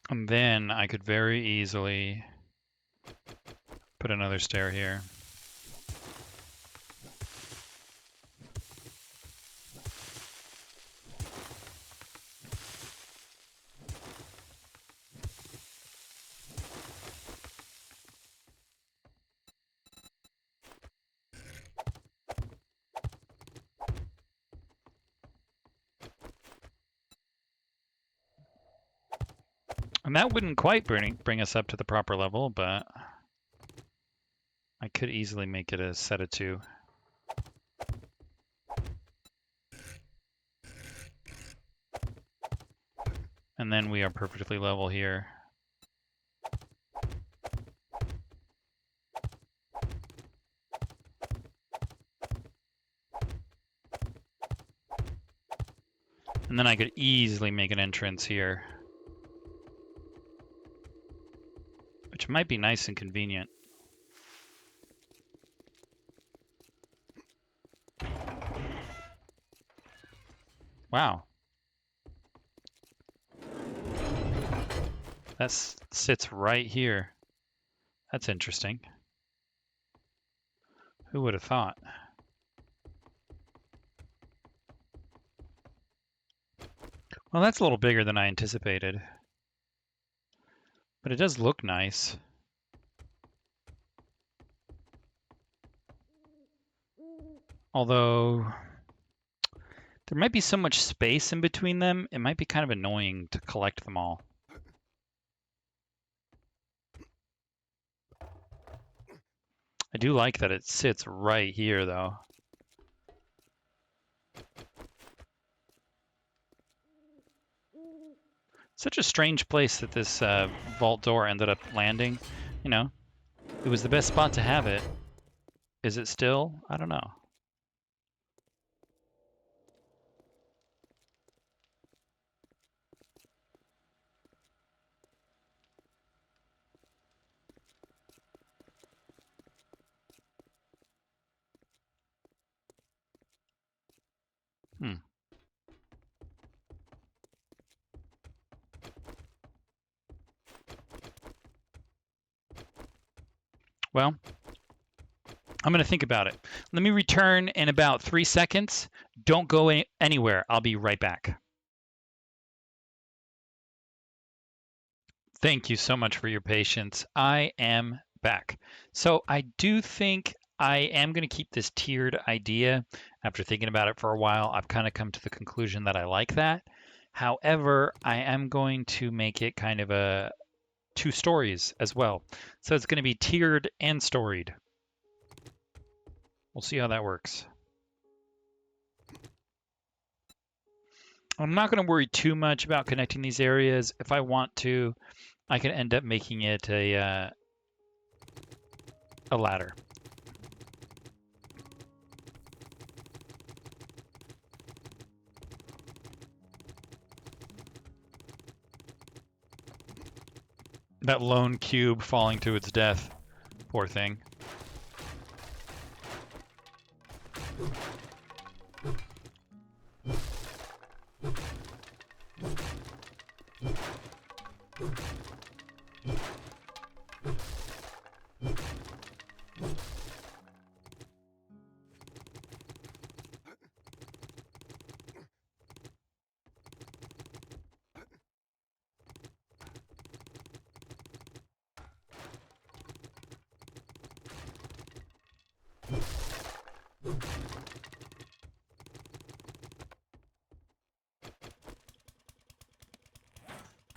And then I could very easily put another stair here. And that wouldn't quite bring us up to the proper level, but I could easily make it a set of 2. And then we are perfectly level here. And then I could easily make an entrance here, which might be nice and convenient. Wow. That sits right here. That's interesting. Who would have thought? Well, that's a little bigger than I anticipated. But it does look nice. Although there might be so much space in between them, it might be kind of annoying to collect them all. I do like that it sits right here, though. Such a strange place that this vault door ended up landing. You know, it was the best spot to have it. Is it still? I don't know. Hmm. Well, I'm going to think about it. Let me return in about 3 seconds. Don't go anywhere. I'll be right back. Thank you so much for your patience. I am back. So I do think I am going to keep this tiered idea. After thinking about it for a while, I've kind of come to the conclusion that I like that. However, I am going to make it kind of a 2 stories as well. So it's going to be tiered and storied. We'll see how that works. I'm not going to worry too much about connecting these areas. If I want to, I can end up making it a ladder. That lone cube falling to its death. Poor thing.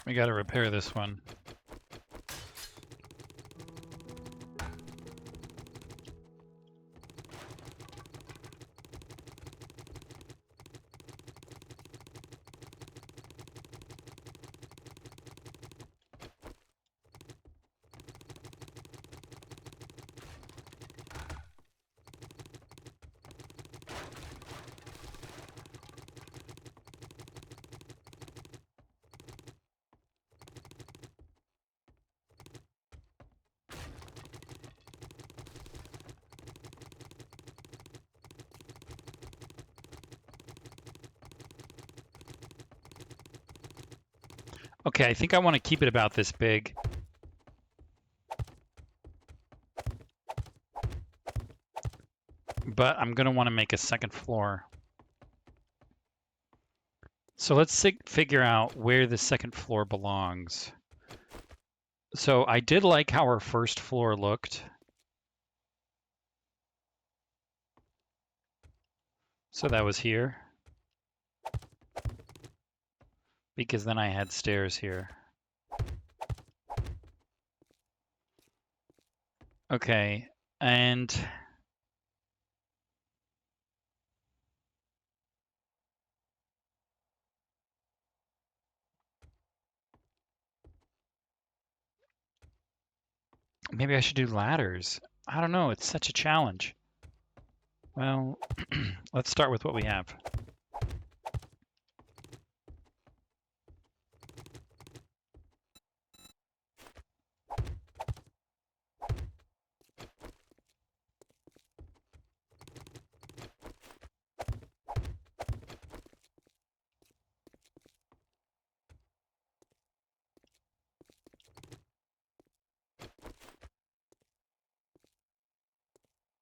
We got to repair this one. Okay, I think I want to keep it about this big. But I'm going to want to make a second floor. So let's figure out where the second floor belongs. So I did like how our first floor looked. So that was here. Because then I had stairs here. Okay, and maybe I should do ladders. I don't know, it's such a challenge. Well, let's start with what we have.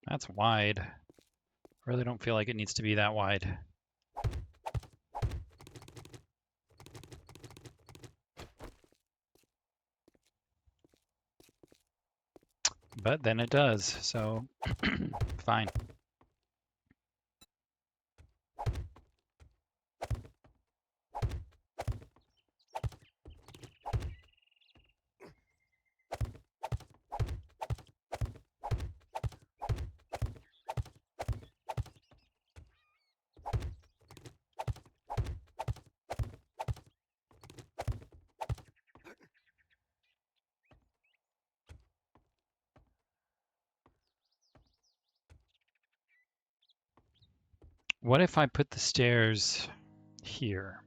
That's wide. Really don't feel like it needs to be that wide. But then it does, so fine. What if I put the stairs here?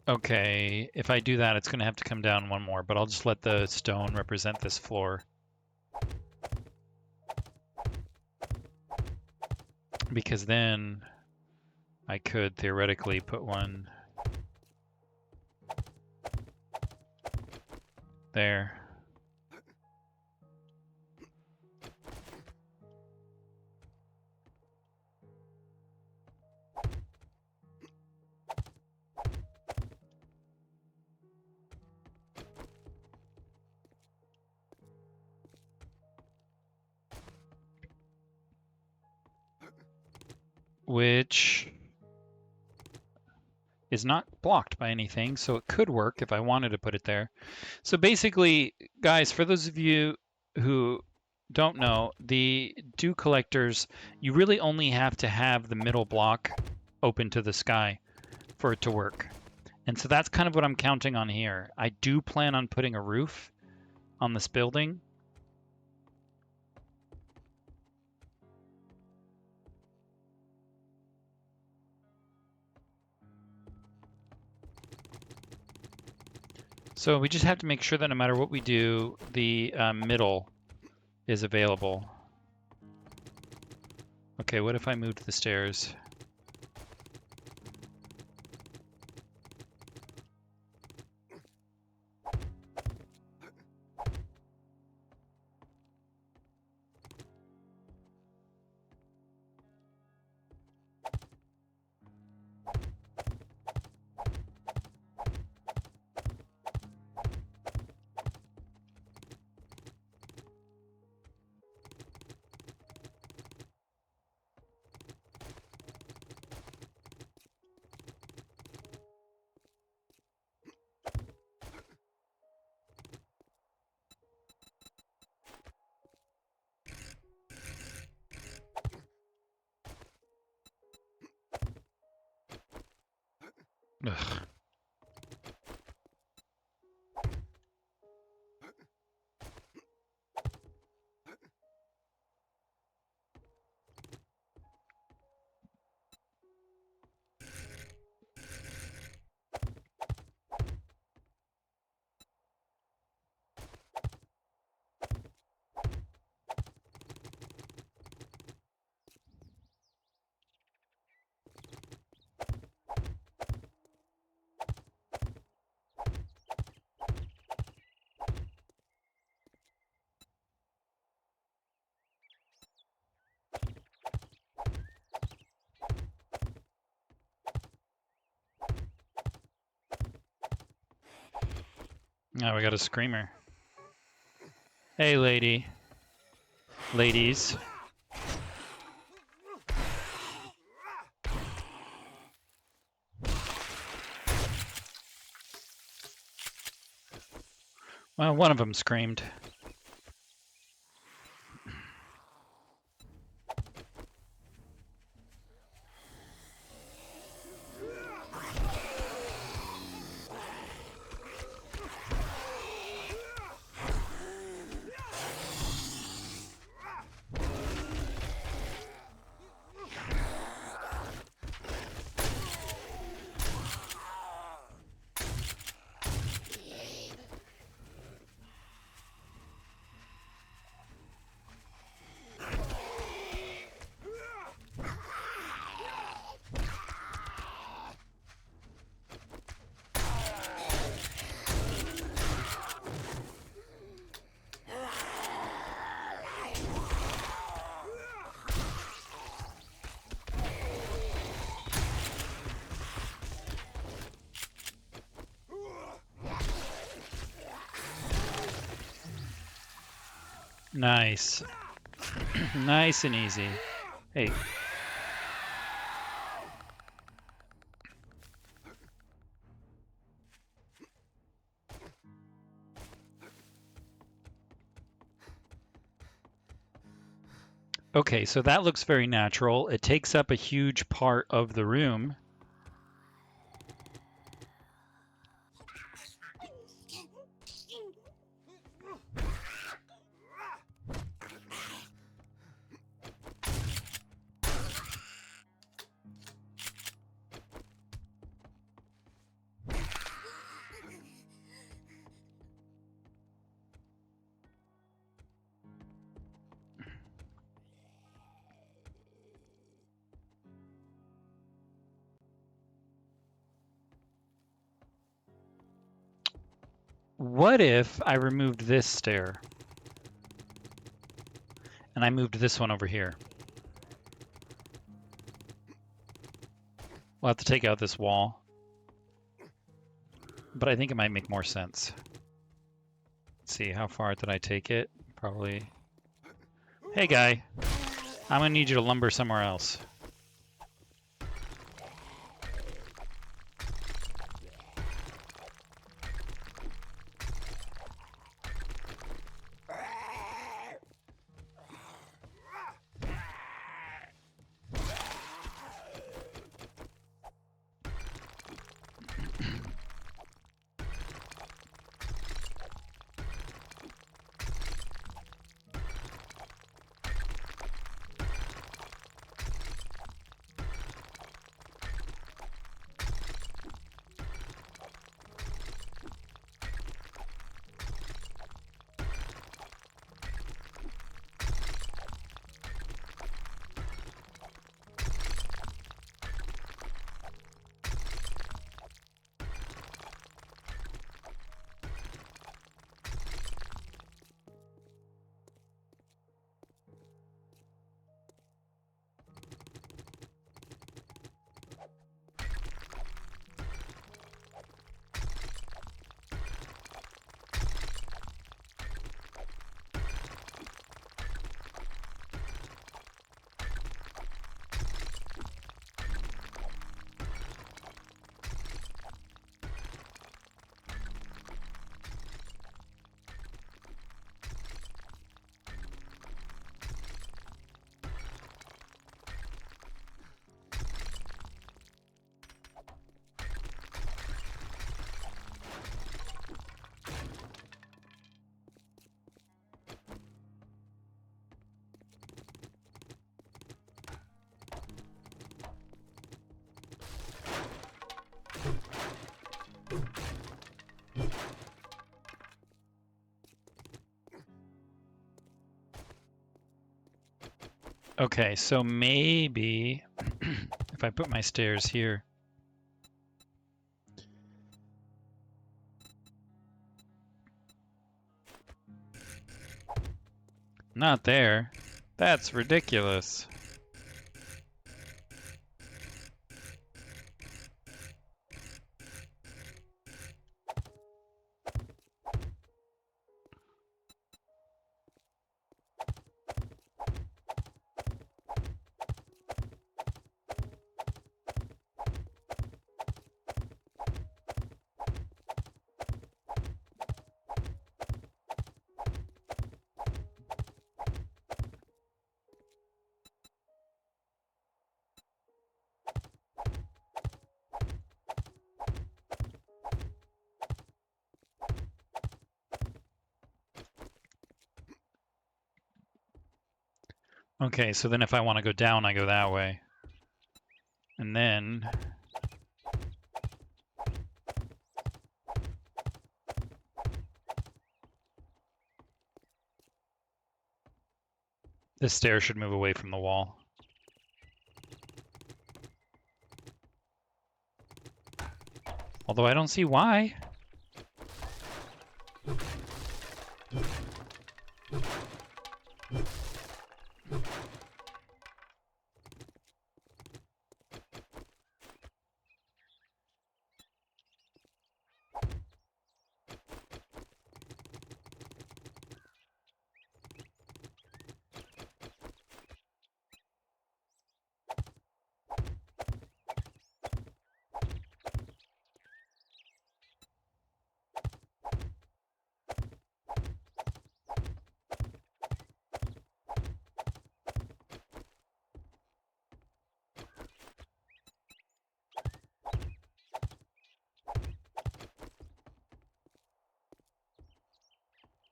Okay, if I do that, it's going to have to come down one more, but I'll just let the stone represent this floor. Because then I could theoretically put one there. Which is not blocked by anything, so it could work if I wanted to put it there. So basically, guys, for those of you who don't know, the dew collectors, you really only have to have the middle block open to the sky for it to work. And so that's kind of what I'm counting on here. I do plan on putting a roof on this building. So we just have to make sure that no matter what we do, the middle is available. Okay, what if I moved the stairs? Ugh. Now we got a screamer. Hey, lady. Ladies. Well, one of them screamed. Nice. Nice and easy. Hey. Okay, so that looks very natural. It takes up a huge part of the room. What if I removed this stair and I moved this one over here? We'll have to take out this wall, but I think it might make more sense. Let's see, how far did I take it? Probably. Hey guy, I'm gonna need you to lumber somewhere else. Okay, so maybe if I put my stairs here. Not there. That's ridiculous. Okay, so then if I want to go down, I go that way. And then this stair should move away from the wall. Although I don't see why.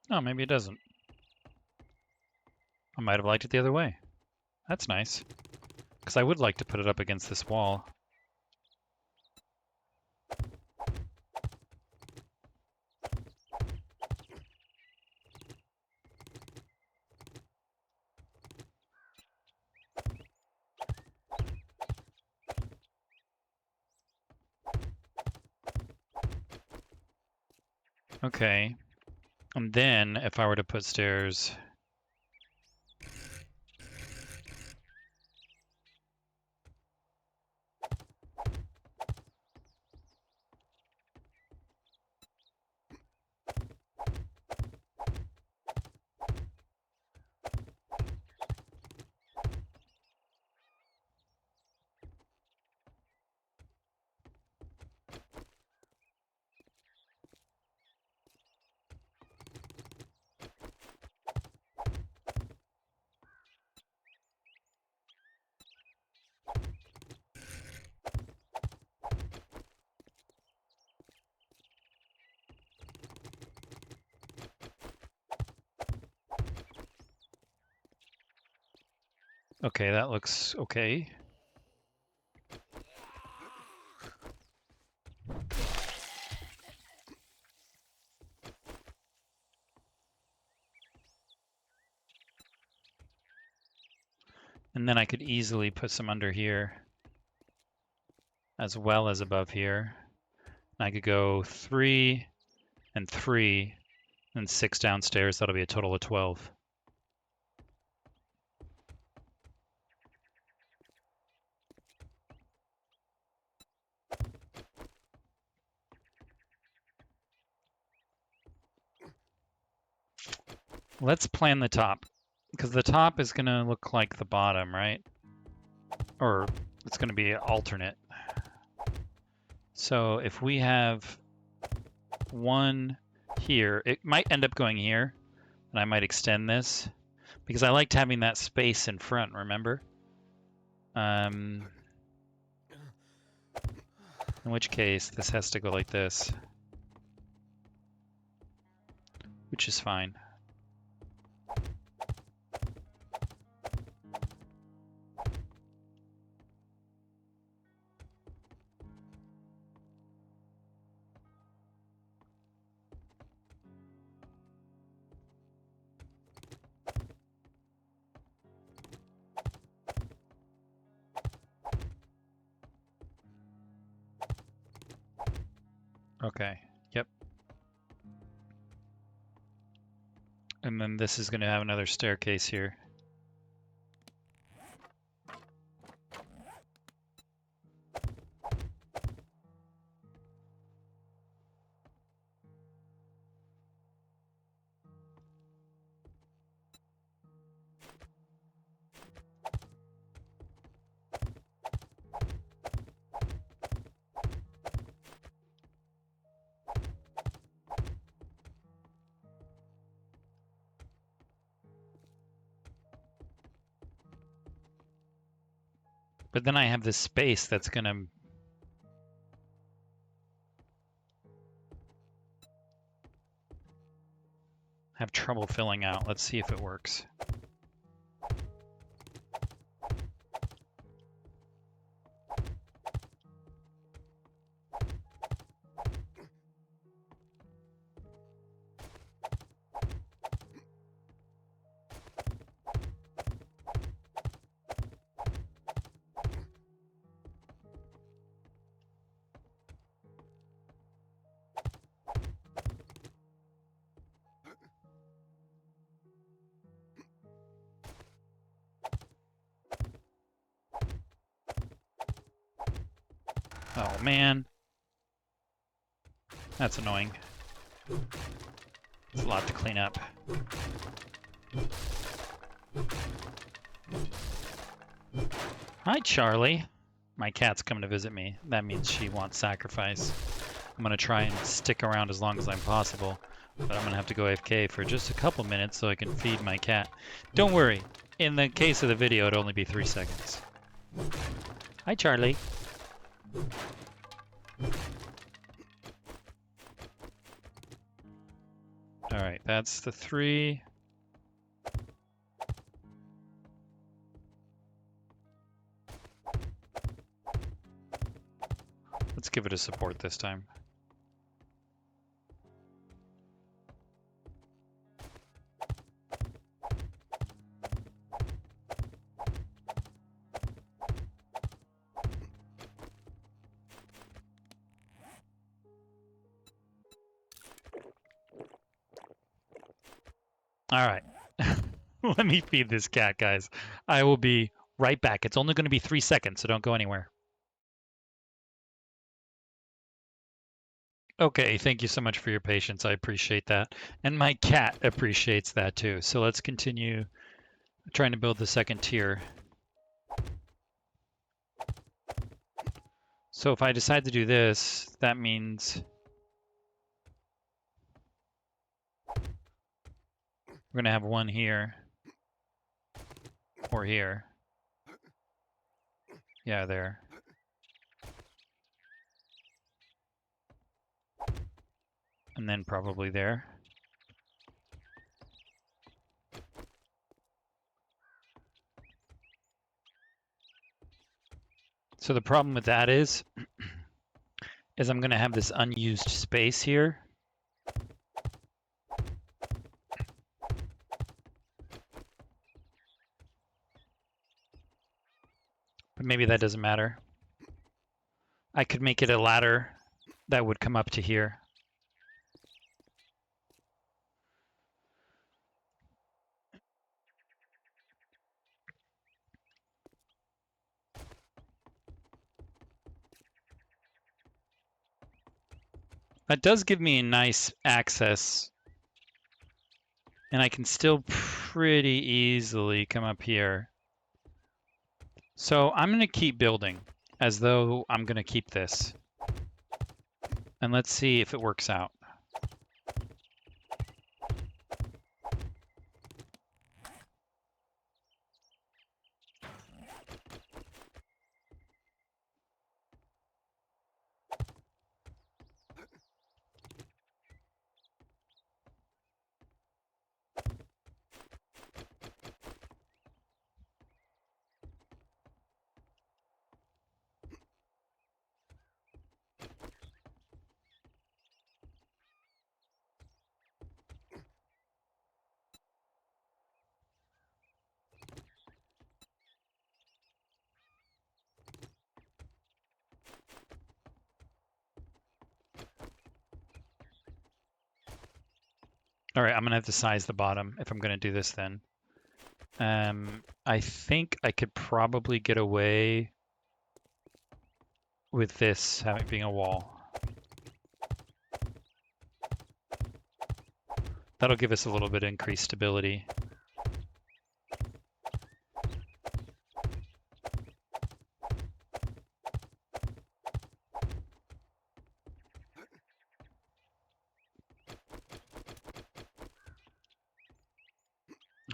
Oh, maybe it doesn't. I might have liked it the other way. That's nice. Because I would like to put it up against this wall. Okay. And then if I were to put stairs... Okay, that looks okay. And then I could easily put some under here as well as above here. And I could go 3 and 3 and 6 downstairs. That'll be a total of 12. Let's plan the top, because the top is going to look like the bottom, right? Or it's going to be alternate. So if we have one here, it might end up going here, and I might extend this, because I liked having that space in front, remember? In which case, this has to go like this, which is fine. Okay, yep. And then this is going to have another staircase here. But then I have this space that's going to have trouble filling out. Let's see if it works. Oh man, that's annoying. It's a lot to clean up. Hi, Charlie. My cat's coming to visit me. That means she wants sacrifice. I'm going to try and stick around as long as I'm possible, but I'm going to have to go AFK for just a couple minutes so I can feed my cat. Don't worry. In the case of the video, it'd only be 3 seconds. Hi, Charlie. All right, that's the 3. Let's give it a support this time. All right. Let me feed this cat, guys. I will be right back. It's only going to be 3 seconds, so don't go anywhere. Okay, thank you so much for your patience. I appreciate that. And my cat appreciates that too. So let's continue trying to build the second tier. So if I decide to do this, that means we're going to have one here or here. Yeah, there. And then probably there. So the problem with that is I'm going to have this unused space here. But maybe that doesn't matter. I could make it a ladder that would come up to here. That does give me a nice access, and I can still pretty easily come up here. So I'm going to keep building as though I'm going to keep this. And let's see if it works out. All right, I'm going to have to size the bottom if I'm going to do this then. I think I could probably get away with this having being a wall. That'll give us a little bit of increased stability.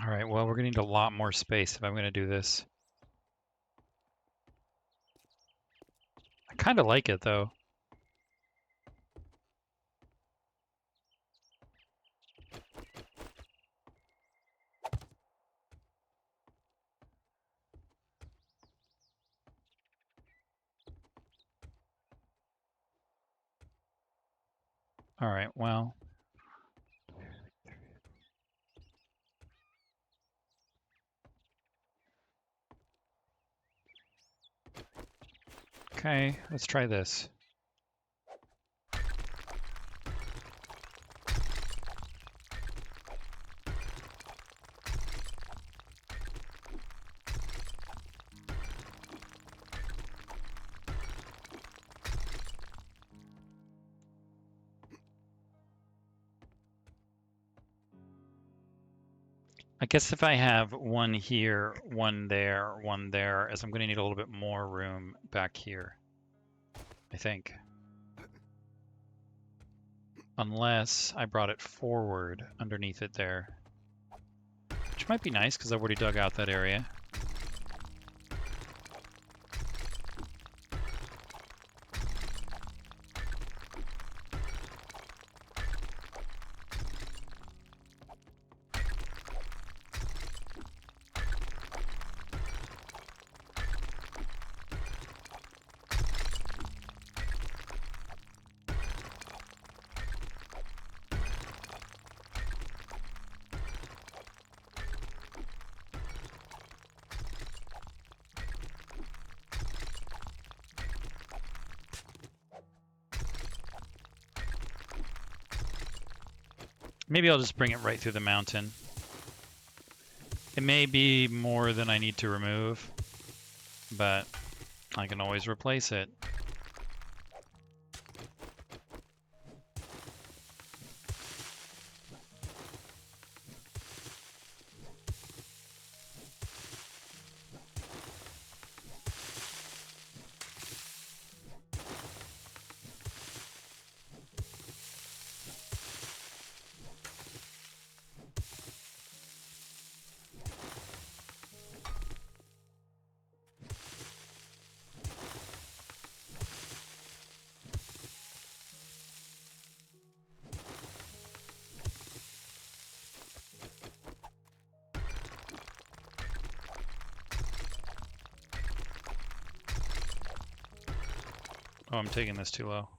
All right, well, we're going to need a lot more space if I'm going to do this. I kind of like it, though. All right, well. Okay, let's try this. I guess if I have one here, one there, as I'm going to need a little bit more room back here, I think. Unless I brought it forward underneath it there. Which might be nice because I've already dug out that area. Maybe I'll just bring it right through the mountain. It may be more than I need to remove, but I can always replace it. Oh, I'm taking this too low.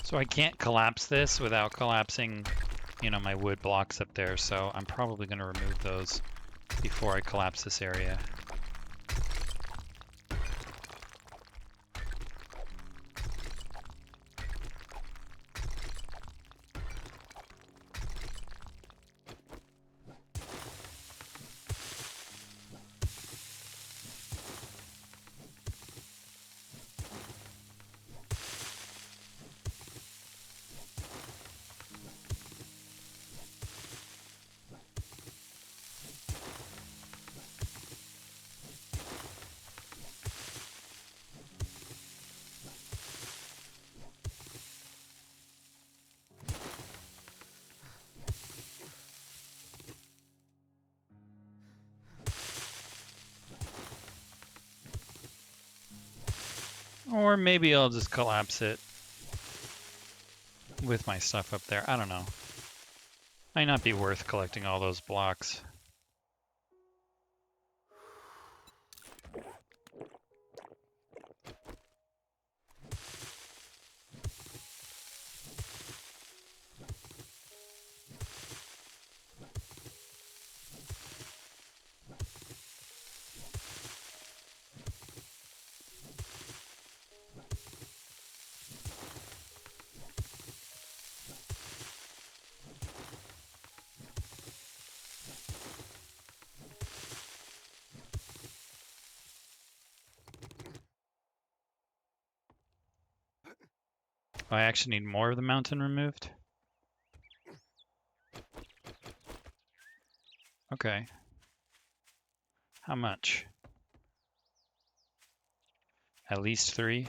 So I can't collapse this without collapsing, my wood blocks up there, so I'm probably going to remove those before I collapse this area. Or maybe I'll just collapse it with my stuff up there. I don't know. Might not be worth collecting all those blocks. Oh, I actually need more of the mountain removed? Okay. How much? At least 3?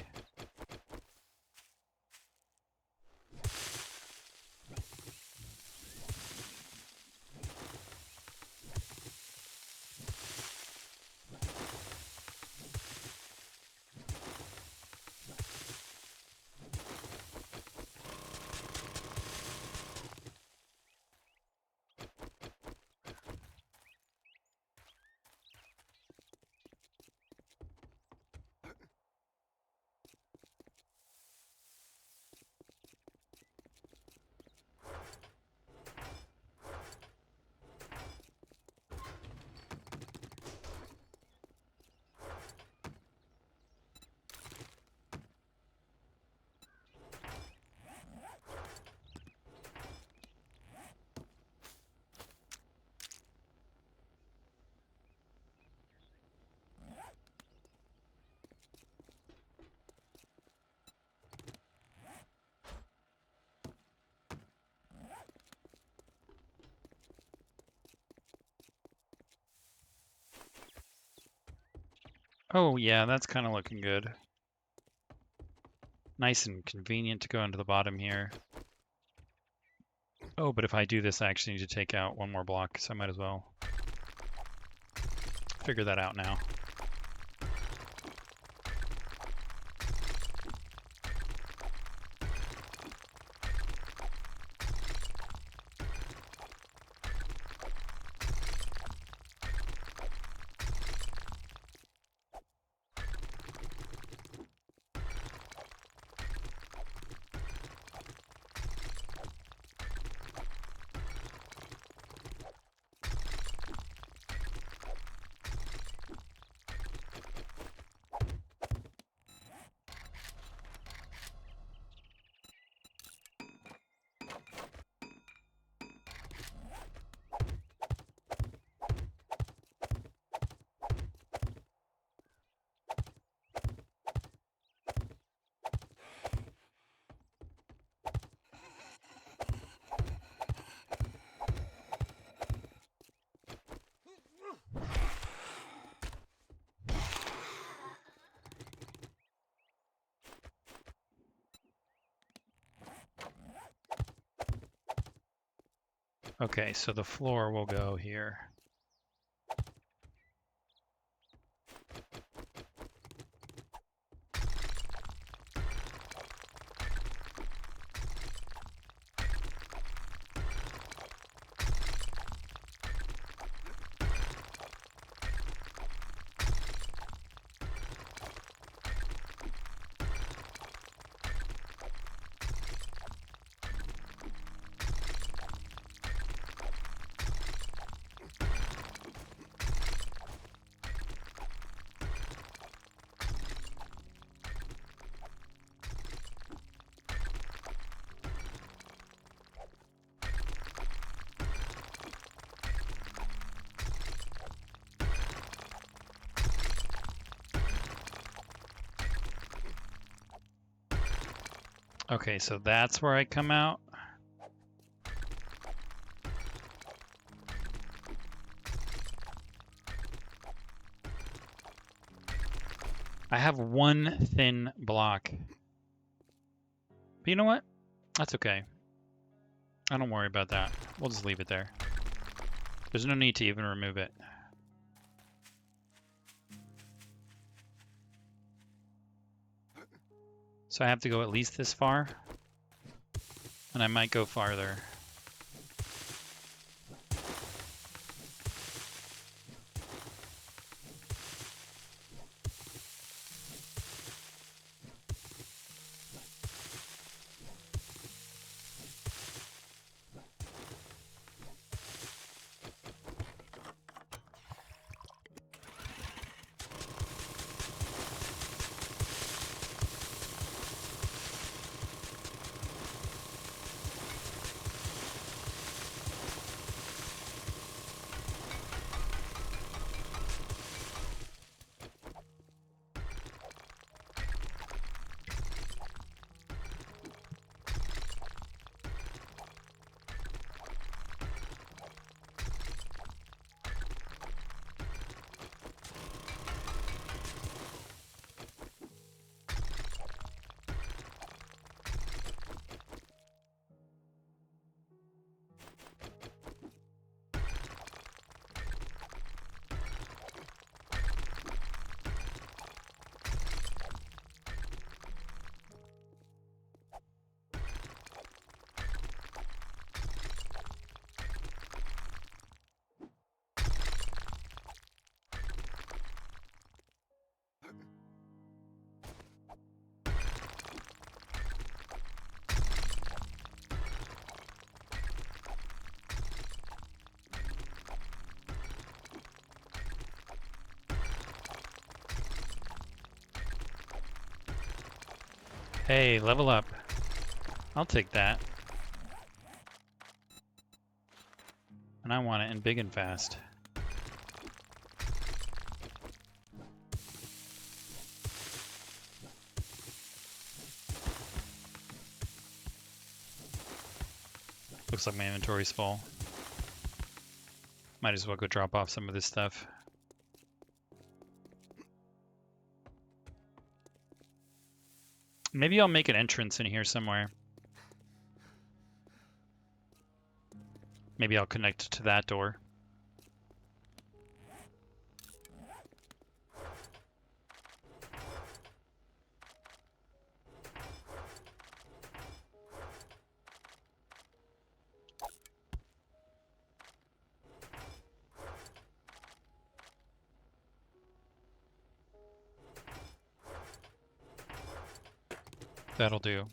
Oh yeah, that's kind of looking good. Nice and convenient to go into the bottom here. Oh, but if I do this, I actually need to take out one more block, so I might as well figure that out now. Okay, so the floor will go here. Okay, so that's where I come out. I have one thin block. But you know what? That's okay. I don't worry about that. We'll just leave it there. There's no need to even remove it. So I have to go at least this far. And I might go farther. Hey, level up. I'll take that. And I want it in big and fast. Looks like my inventory's full. Might as well go drop off some of this stuff. Maybe I'll make an entrance in here somewhere. Maybe I'll connect to that door. That'll do.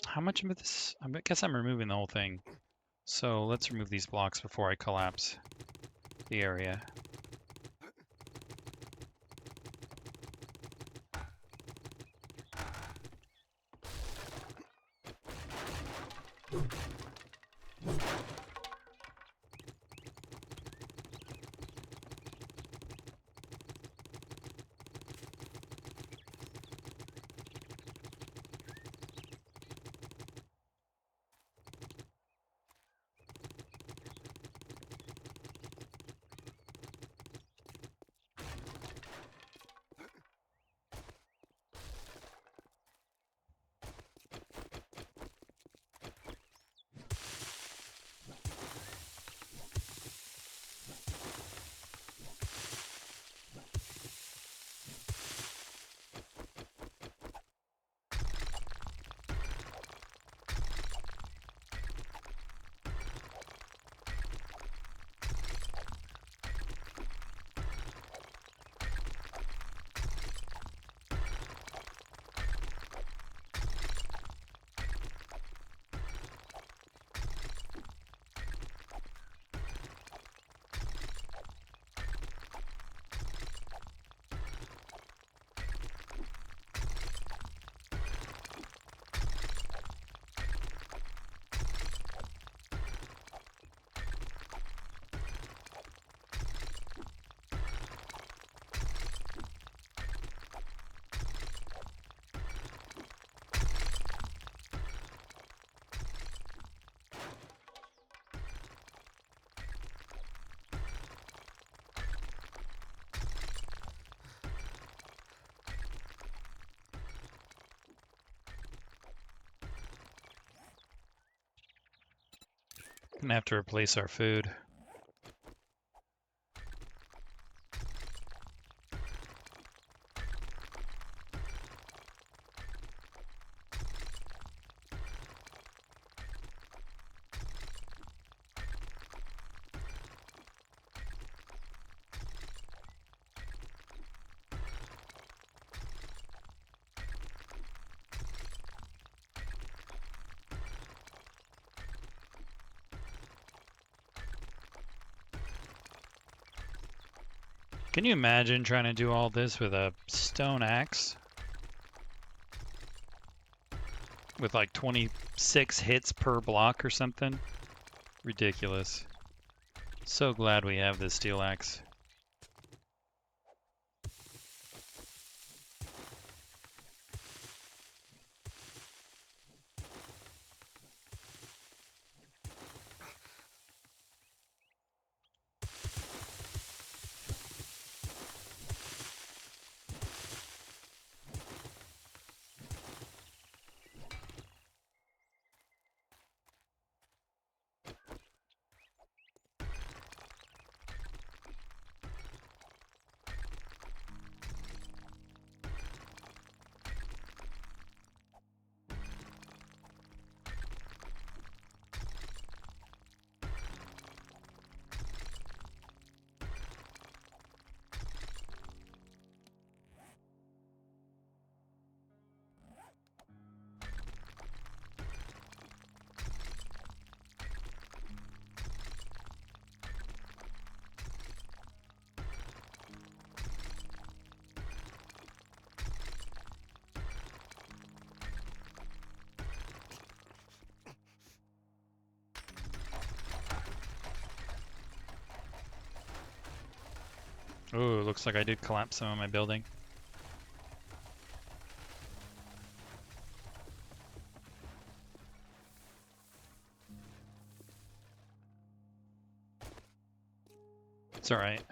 How much of this? I guess I'm removing the whole thing. So let's remove these blocks before I collapse the area. Gonna have to replace our food. Can you imagine trying to do all this with a stone axe? With like 26 hits per block or something? Ridiculous. So glad we have this steel axe. Oh, looks like I did collapse some of my building. It's alright.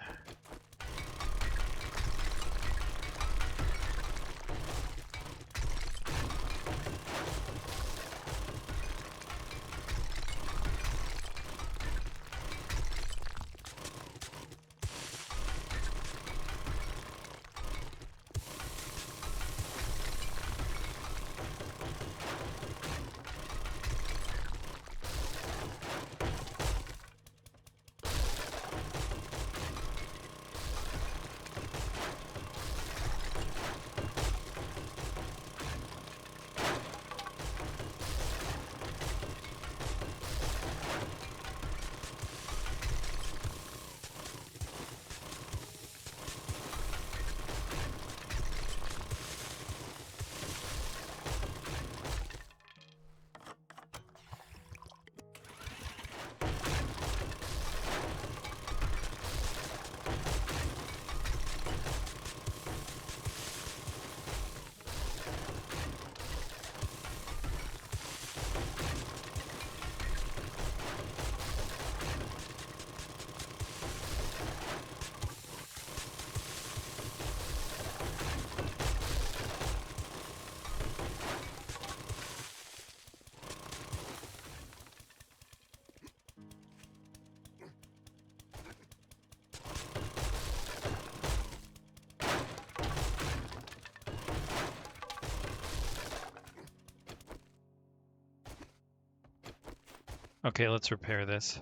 Okay, let's repair this.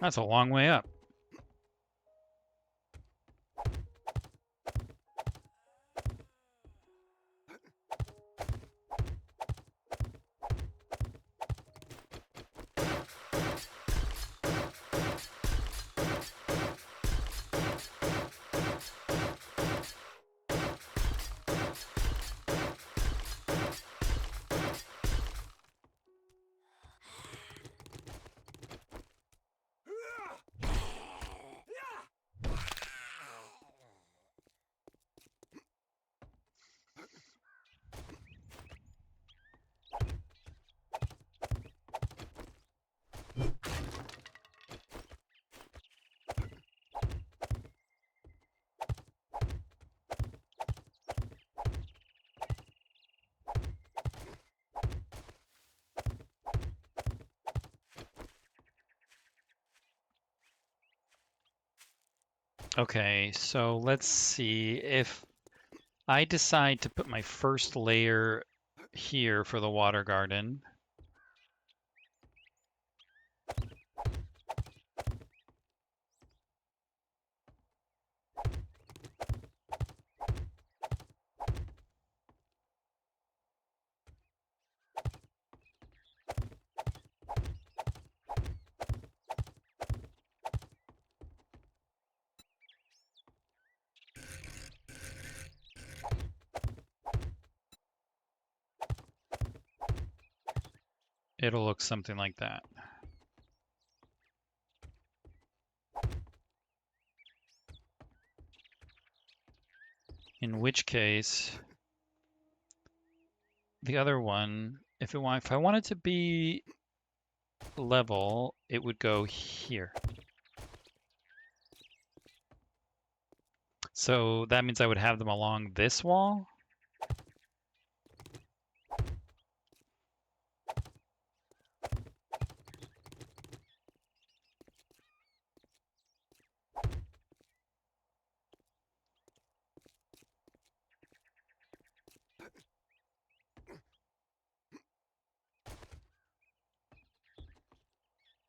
That's a long way up. Okay, so let's see if I decide to put my first layer here for the water garden. It'll look something like that. In which case, the other one, if I want it to be level, it would go here. So that means I would have them along this wall.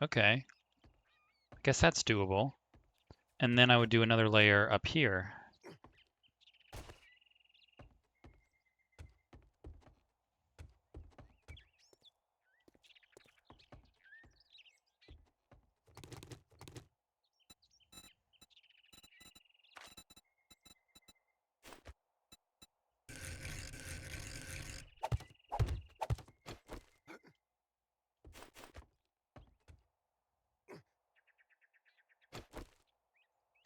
Okay, I guess that's doable. And then I would do another layer up here.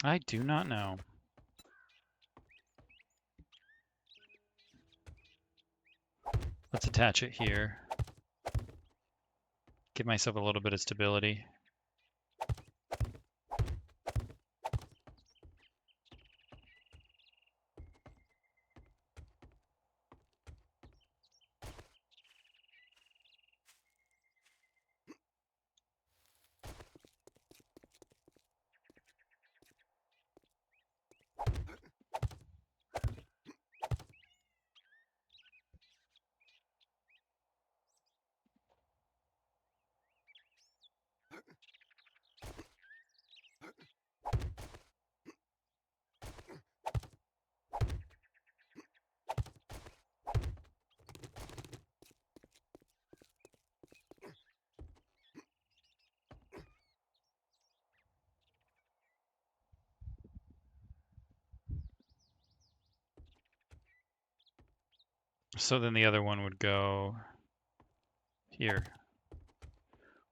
I do not know. Let's attach it here. Give myself a little bit of stability. So then the other one would go here,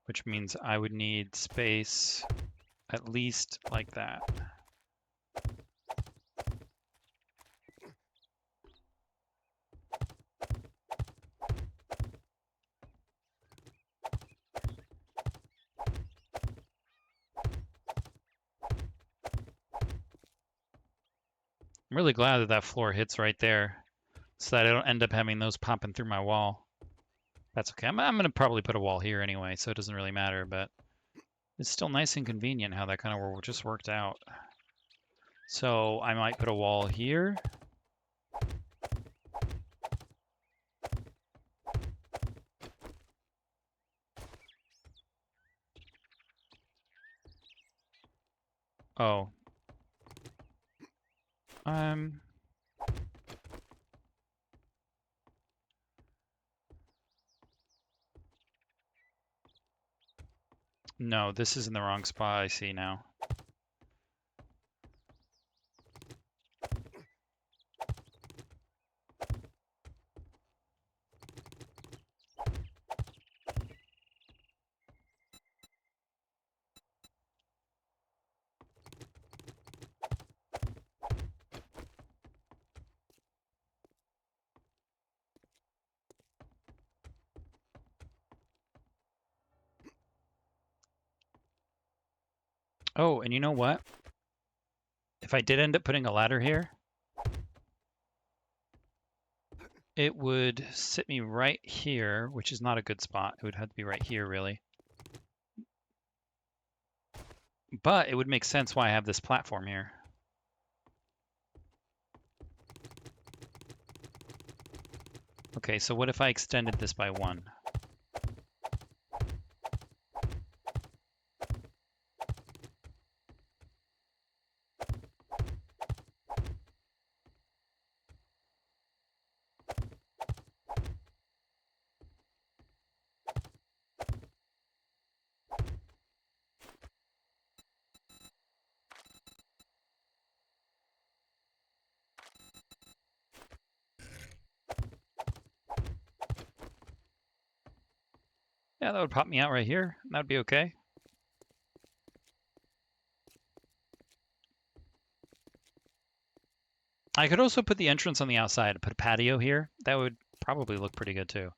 which means I would need space at least like that. I'm really glad that that floor hits right there so that I don't end up having those popping through my wall. That's okay. I'm going to probably put a wall here anyway, so it doesn't really matter, but it's still nice and convenient how that kind of just worked out. So I might put a wall here. Oh. No, this is in the wrong spot, I see now. Oh, and you know what? If I did end up putting a ladder here, it would sit me right here, which is not a good spot. It would have to be right here, really. But it would make sense why I have this platform here. Okay, so what if I extended this by 1? Yeah, that would pop me out right here. That'd be okay. I could also put the entrance on the outside, put a patio here. That would probably look pretty good too.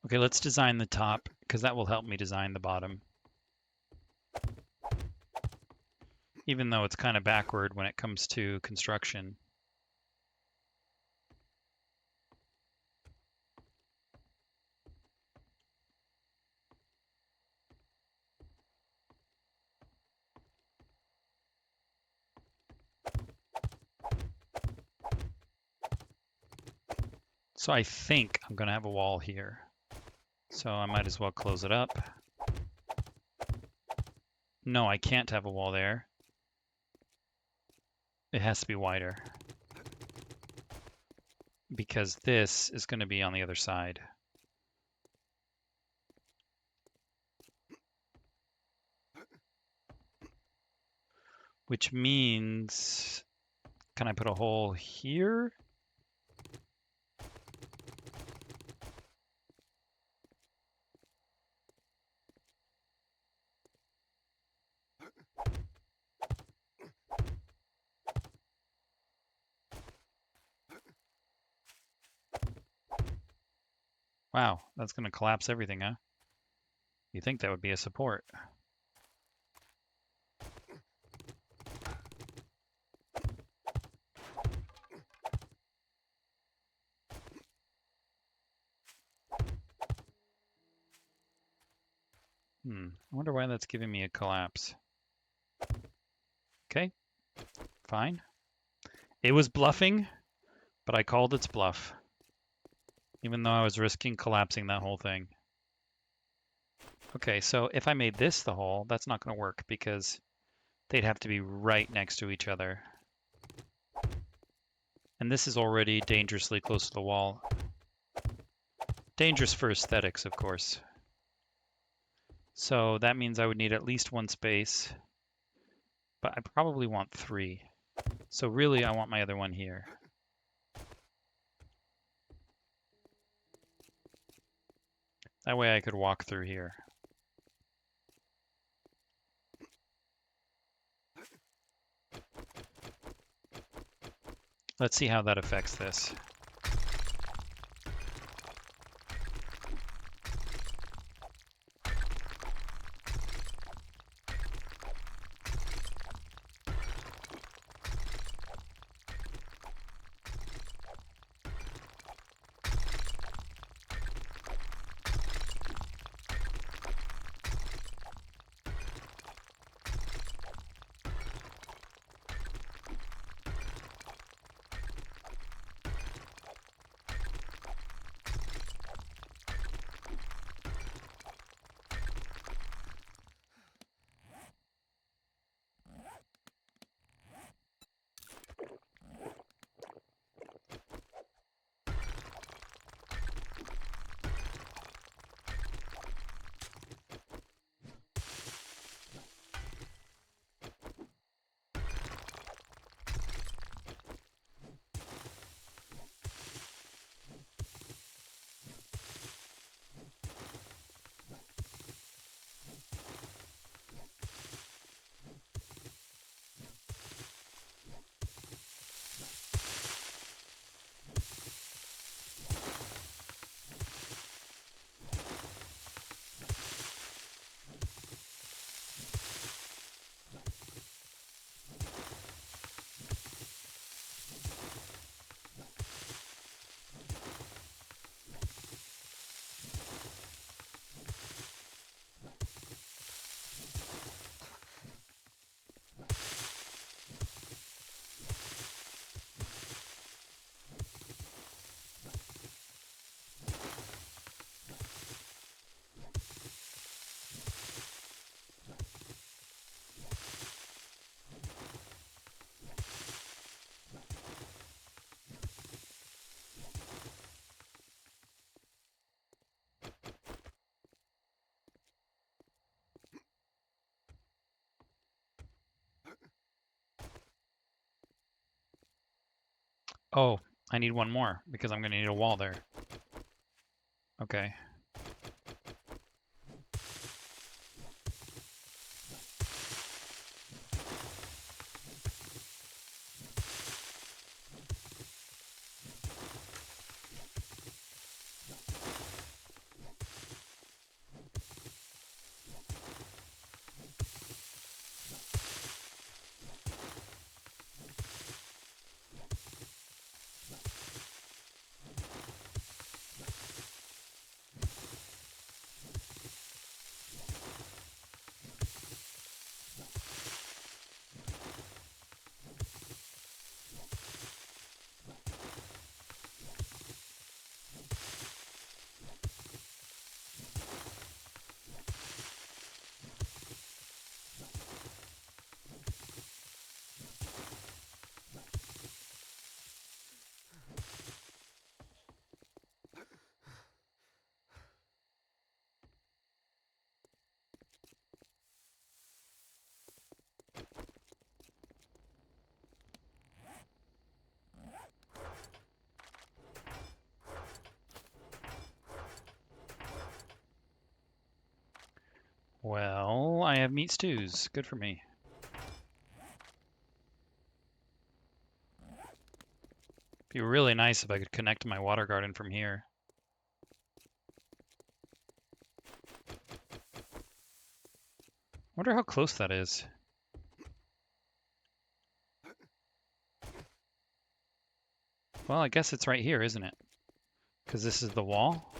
Okay, let's design the top because that will help me design the bottom. Even though it's kind of backward when it comes to construction. So I think I'm going to have a wall here. So I might as well close it up. No, I can't have a wall there. It has to be wider. Because this is going to be on the other side. Which means, can I put a hole here? Wow, that's going to collapse everything, huh? You think that would be a support. I wonder why that's giving me a collapse. Okay, fine. It was bluffing, but I called its bluff. Even though I was risking collapsing that whole thing. Okay, so if I made this the hole, that's not going to work because they'd have to be right next to each other. And this is already dangerously close to the wall. Dangerous for aesthetics, of course. So that means I would need at least one space, but I probably want 3. So really, I want my other one here. That way I could walk through here. Let's see how that affects this. Oh, I need one more because I'm going to need a wall there. Okay. Well, I have meat stews. Good for me. Be really nice if I could connect to my water garden from here. Wonder how close that is. Well, I guess it's right here, isn't it? Because this is the wall.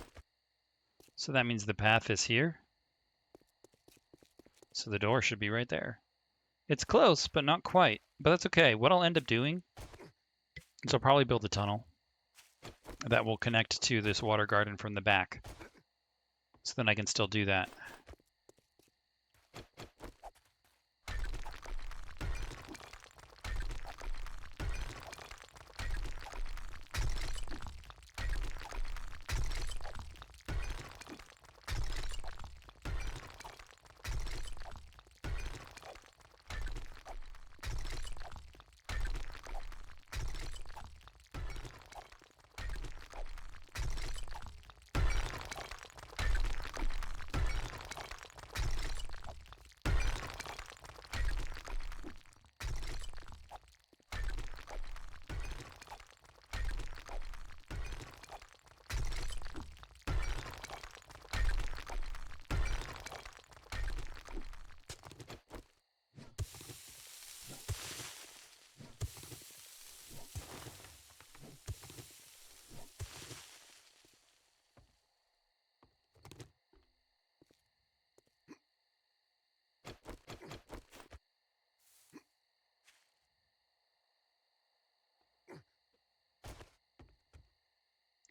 So that means the path is here. So the door should be right there. It's close, but not quite. But that's okay. What I'll end up doing is I'll probably build a tunnel that will connect to this water garden from the back. So then I can still do that.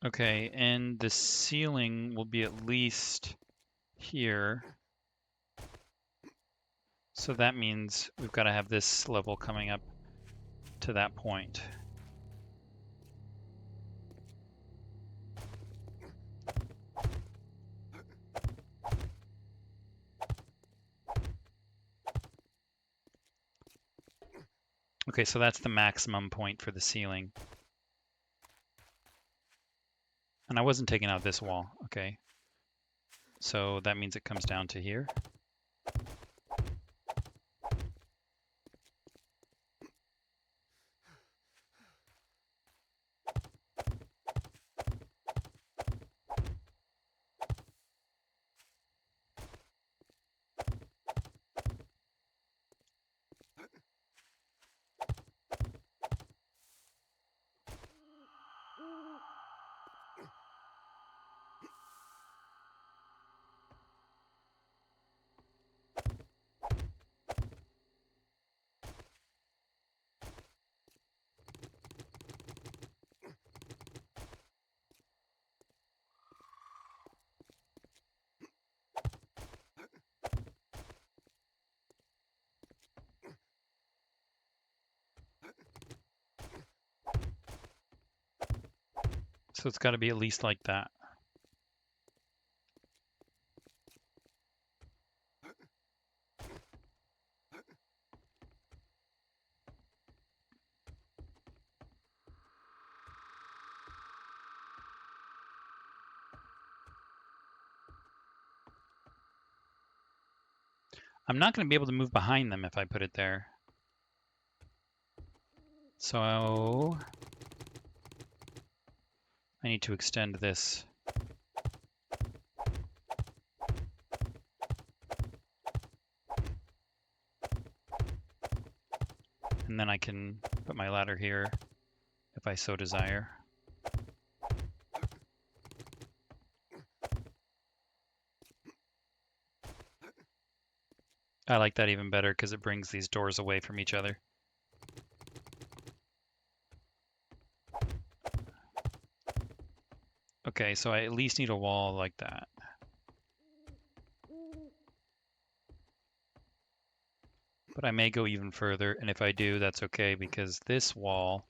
Okay, and the ceiling will be at least here. So that means we've got to have this level coming up to that point. Okay, so that's the maximum point for the ceiling. And I wasn't taking out this wall, okay. So that means it comes down to here. So it's got to be at least like that. I'm not going to be able to move behind them if I put it there. So I need to extend this. And then I can put my ladder here if I so desire. I like that even better because it brings these doors away from each other. Okay, so I at least need a wall like that. But I may go even further, and if I do, that's okay because this wall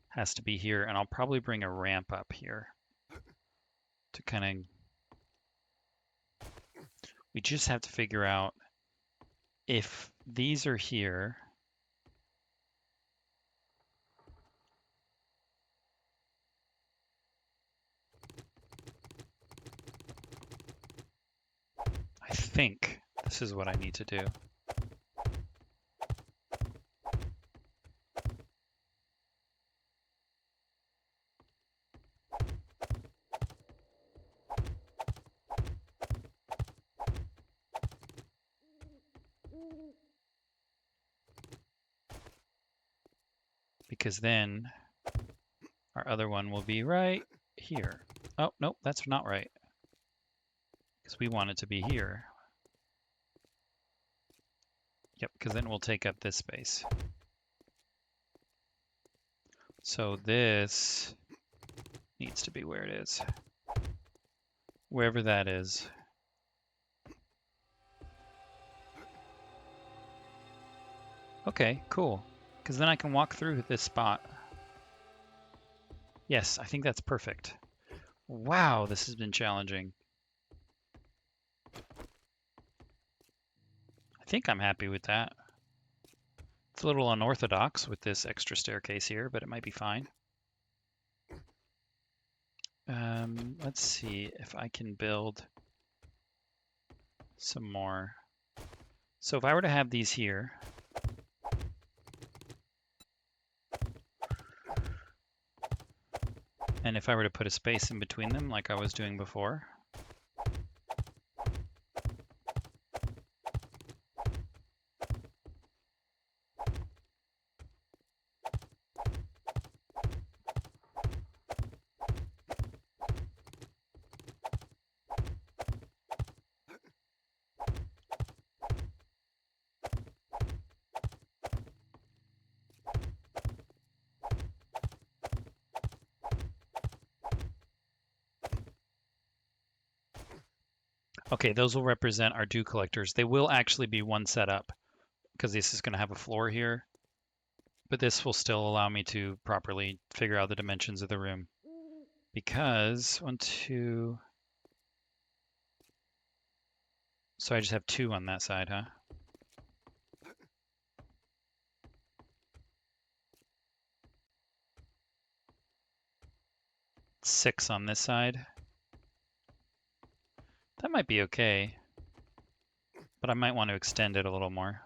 has to be here, and I'll probably bring a ramp up here to kind of... We just have to figure out if these are here. I think this is what I need to do. Because then our other one will be right here. Oh, nope, that's not right. Because we want it to be here. Yep, because then we'll take up this space. So this needs to be where it is. Wherever that is. Okay, cool. Because then I can walk through this spot. Yes, I think that's perfect. Wow, this has been challenging. I think I'm happy with that. It's a little unorthodox with this extra staircase here, but it might be fine. Let's see if I can build some more. So if I were to have these here, and if I were to put a space in between them like I was doing before, okay, those will represent our dew collectors. They will actually be one setup because this is going to have a floor here, but this will still allow me to properly figure out the dimensions of the room. Because 1, 2, so I just have 2 on that side, huh? Six on this side. That might be okay, but I might want to extend it a little more.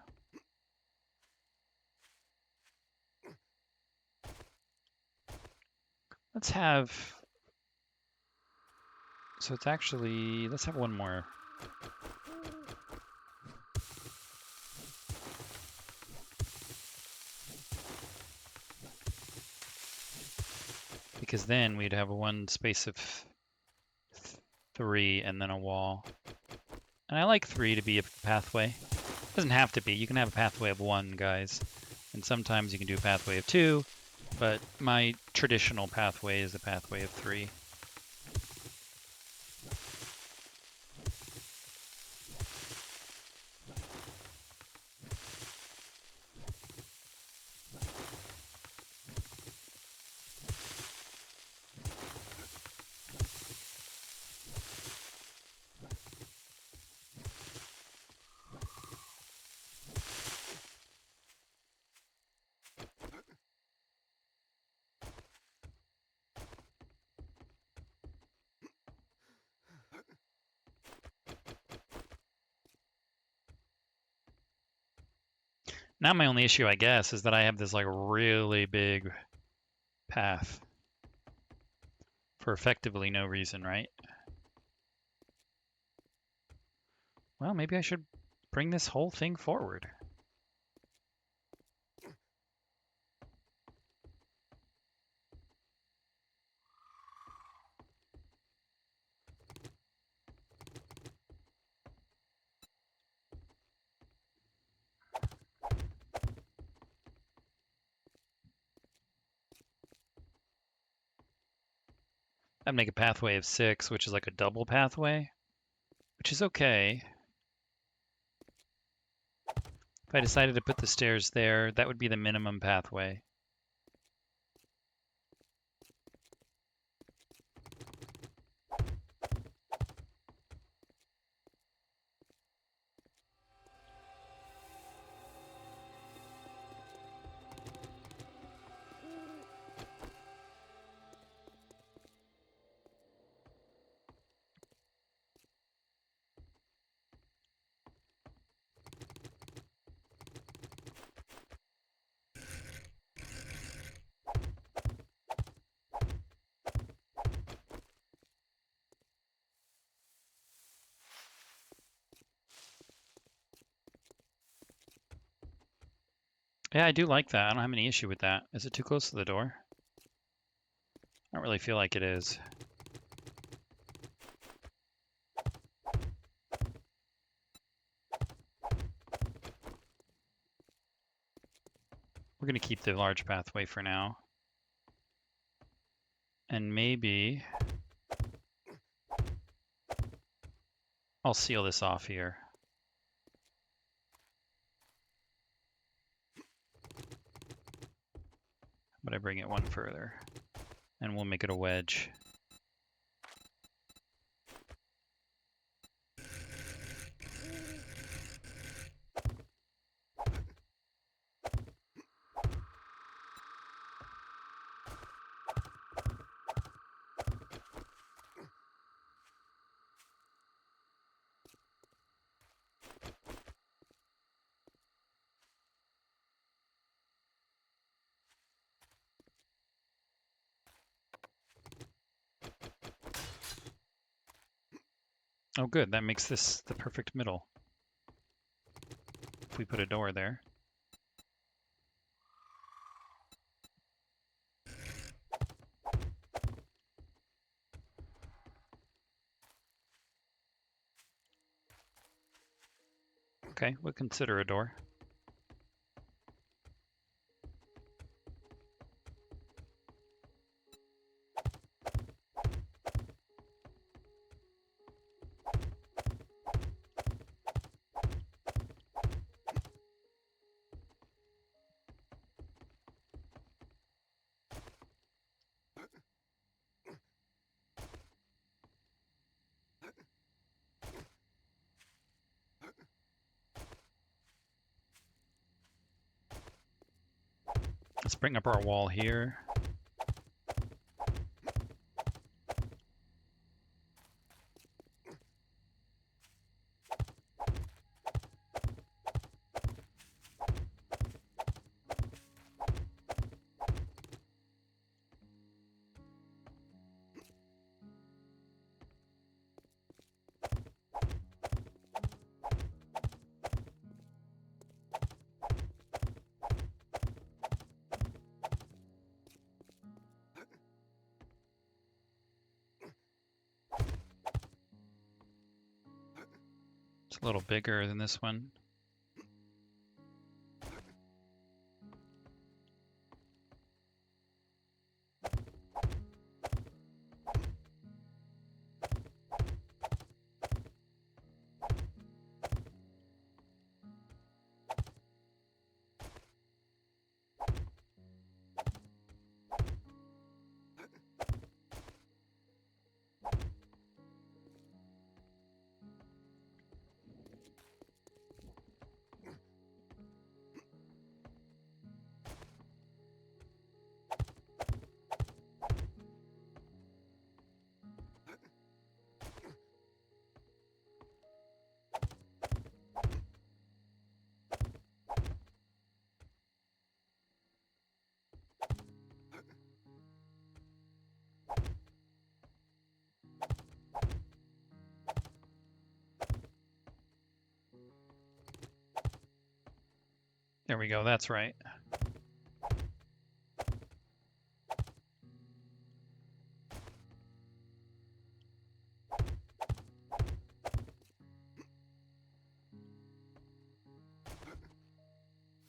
Let's have, so it's actually, let's have one more. Because then we'd have one space of 3 and then a wall. And I like 3 to be a pathway. It doesn't have to be. You can have a pathway of 1, guys. And sometimes you can do a pathway of 2, but my traditional pathway is a pathway of 3. Now my only issue, I guess, is that I have this like really big path for effectively no reason, right? Well, maybe I should bring this whole thing forward. I'd make a pathway of 6, which is like a double pathway, which is okay. If I decided to put the stairs there, that would be the minimum pathway. Yeah, I do like that. I don't have any issue with that. Is it too close to the door? I don't really feel like it is. We're going to keep the large pathway for now. And maybe I'll seal this off here. But I bring it one further. And we'll make it a wedge. Oh good, that makes this the perfect middle. If we put a door there. Okay, we'll consider a door. Let's bring up our wall here. It's a little bigger than this one. There we go, that's right.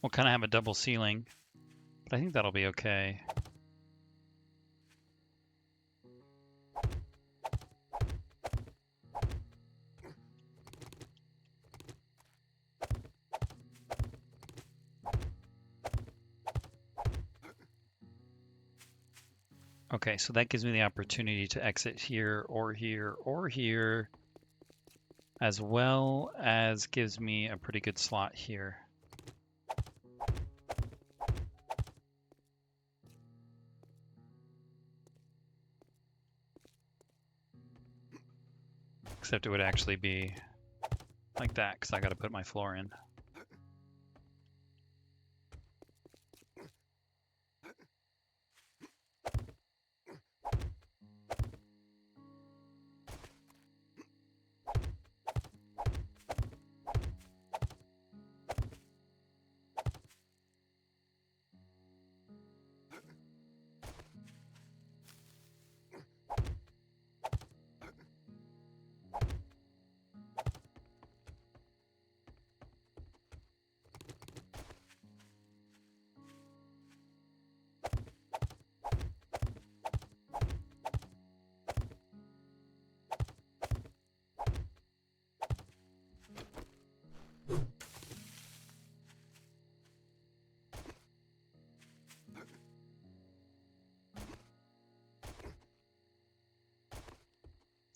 We'll kind of have a double ceiling, but I think that'll be okay. Okay, so that gives me the opportunity to exit here or here or here, as well as gives me a pretty good slot here. Except it would actually be like that because I got to put my floor in.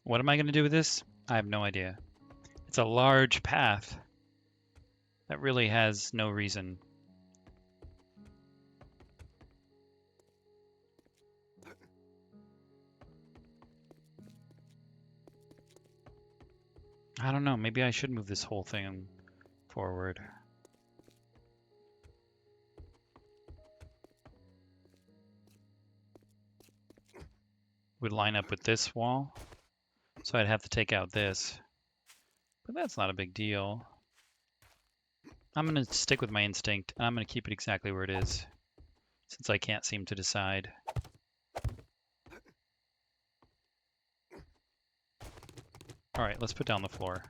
What am I going to do with this? I have no idea. It's a large path that really has no reason. I don't know, maybe I should move this whole thing forward. Would line up with this wall, so I'd have to take out this. But that's not a big deal. I'm going to stick with my instinct, and I'm going to keep it exactly where it is, since I can't seem to decide. All right, let's put down the floor.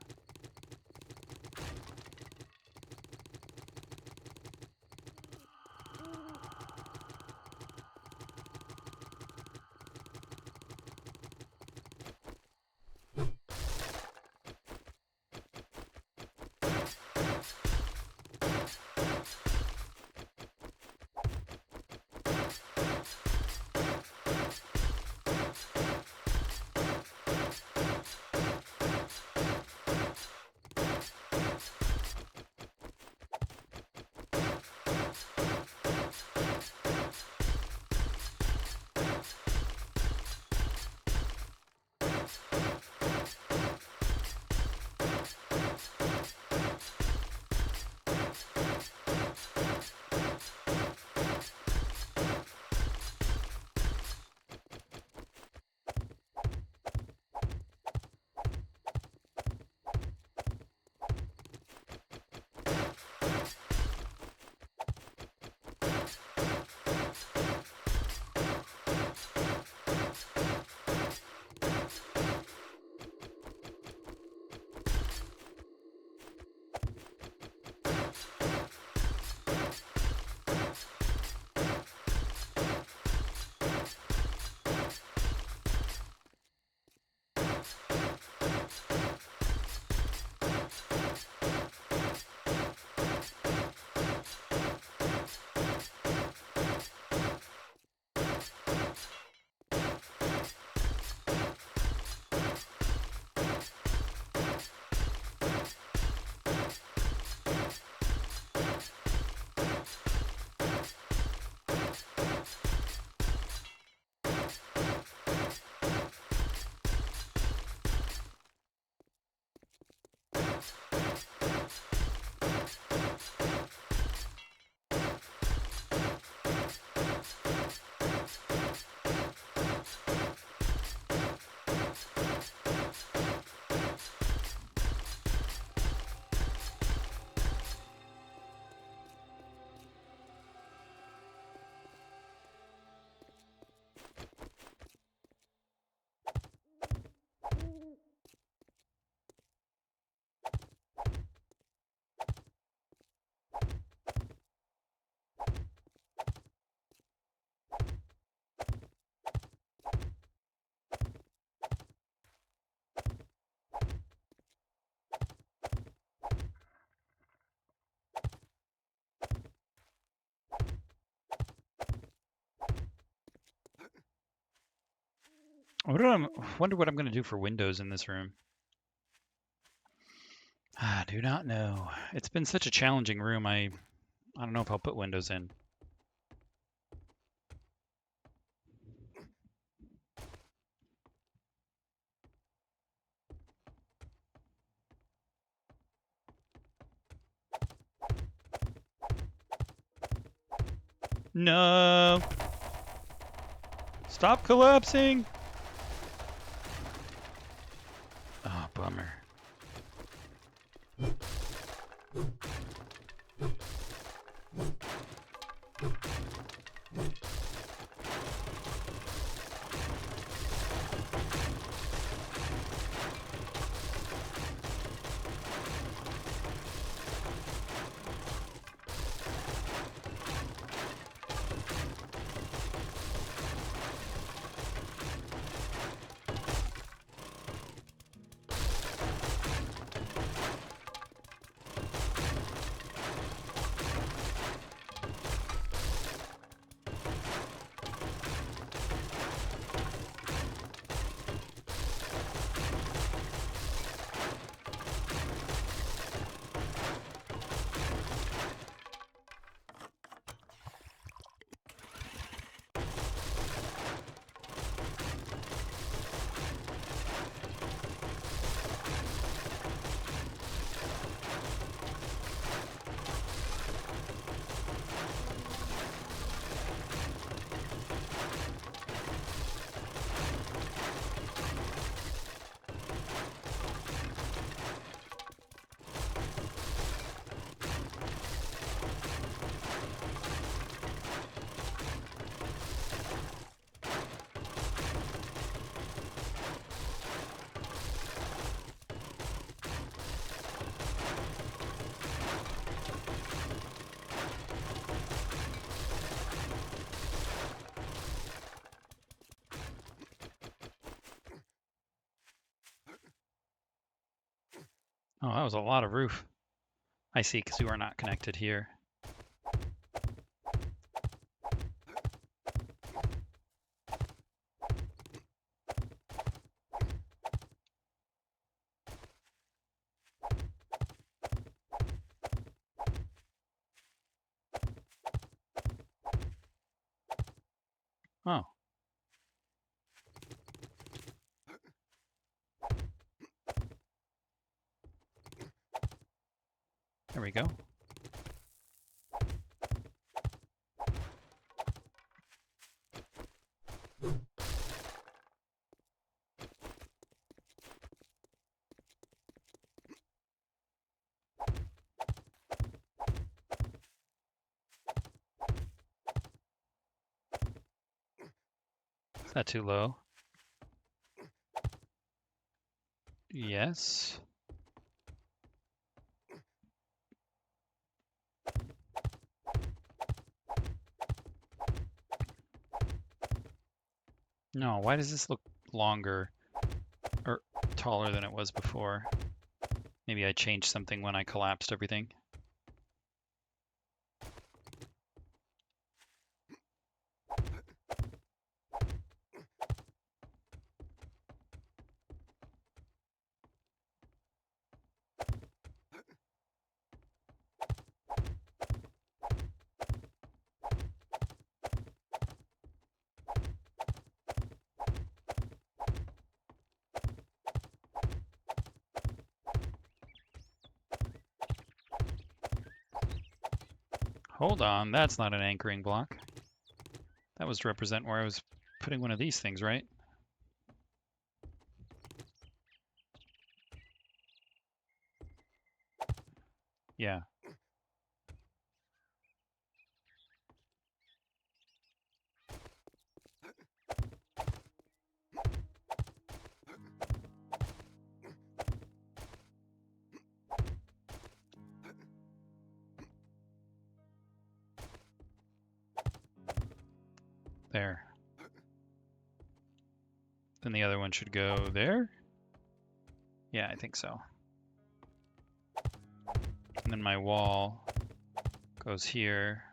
Wonder what I'm going to do for windows in this room. I do not know. It's been such a challenging room. I don't know if I'll put windows in. No! Stop collapsing! Oh, bummer. Oh, that was a lot of roof. I see, because we were not connected here. Oh. There we go. Is that too low? Yes. No, why does this look longer or taller than it was before? Maybe I changed something when I collapsed everything. Hold on, that's not an anchoring block. That was to represent where I was putting one of these things, right? Yeah. There. Then the other one should go there? Yeah, I think so. And then my wall goes here.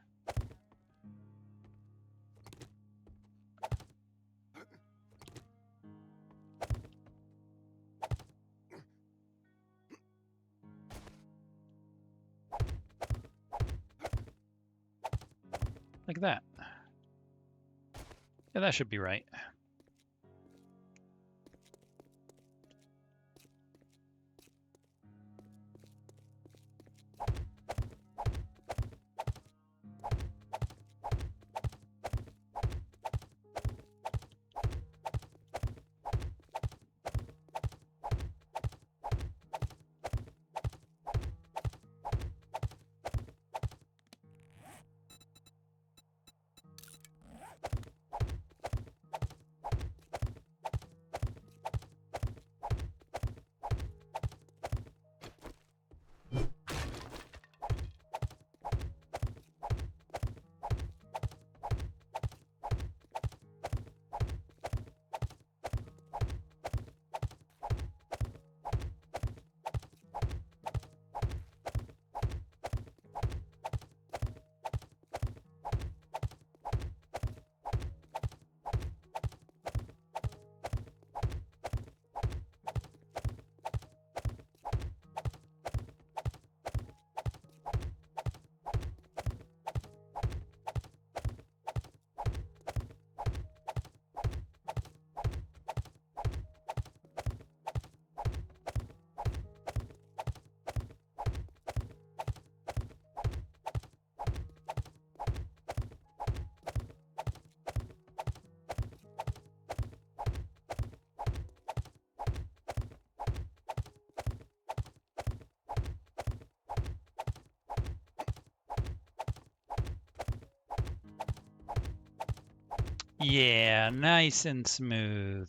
like that. Yeah, that should be right. Yeah, nice and smooth.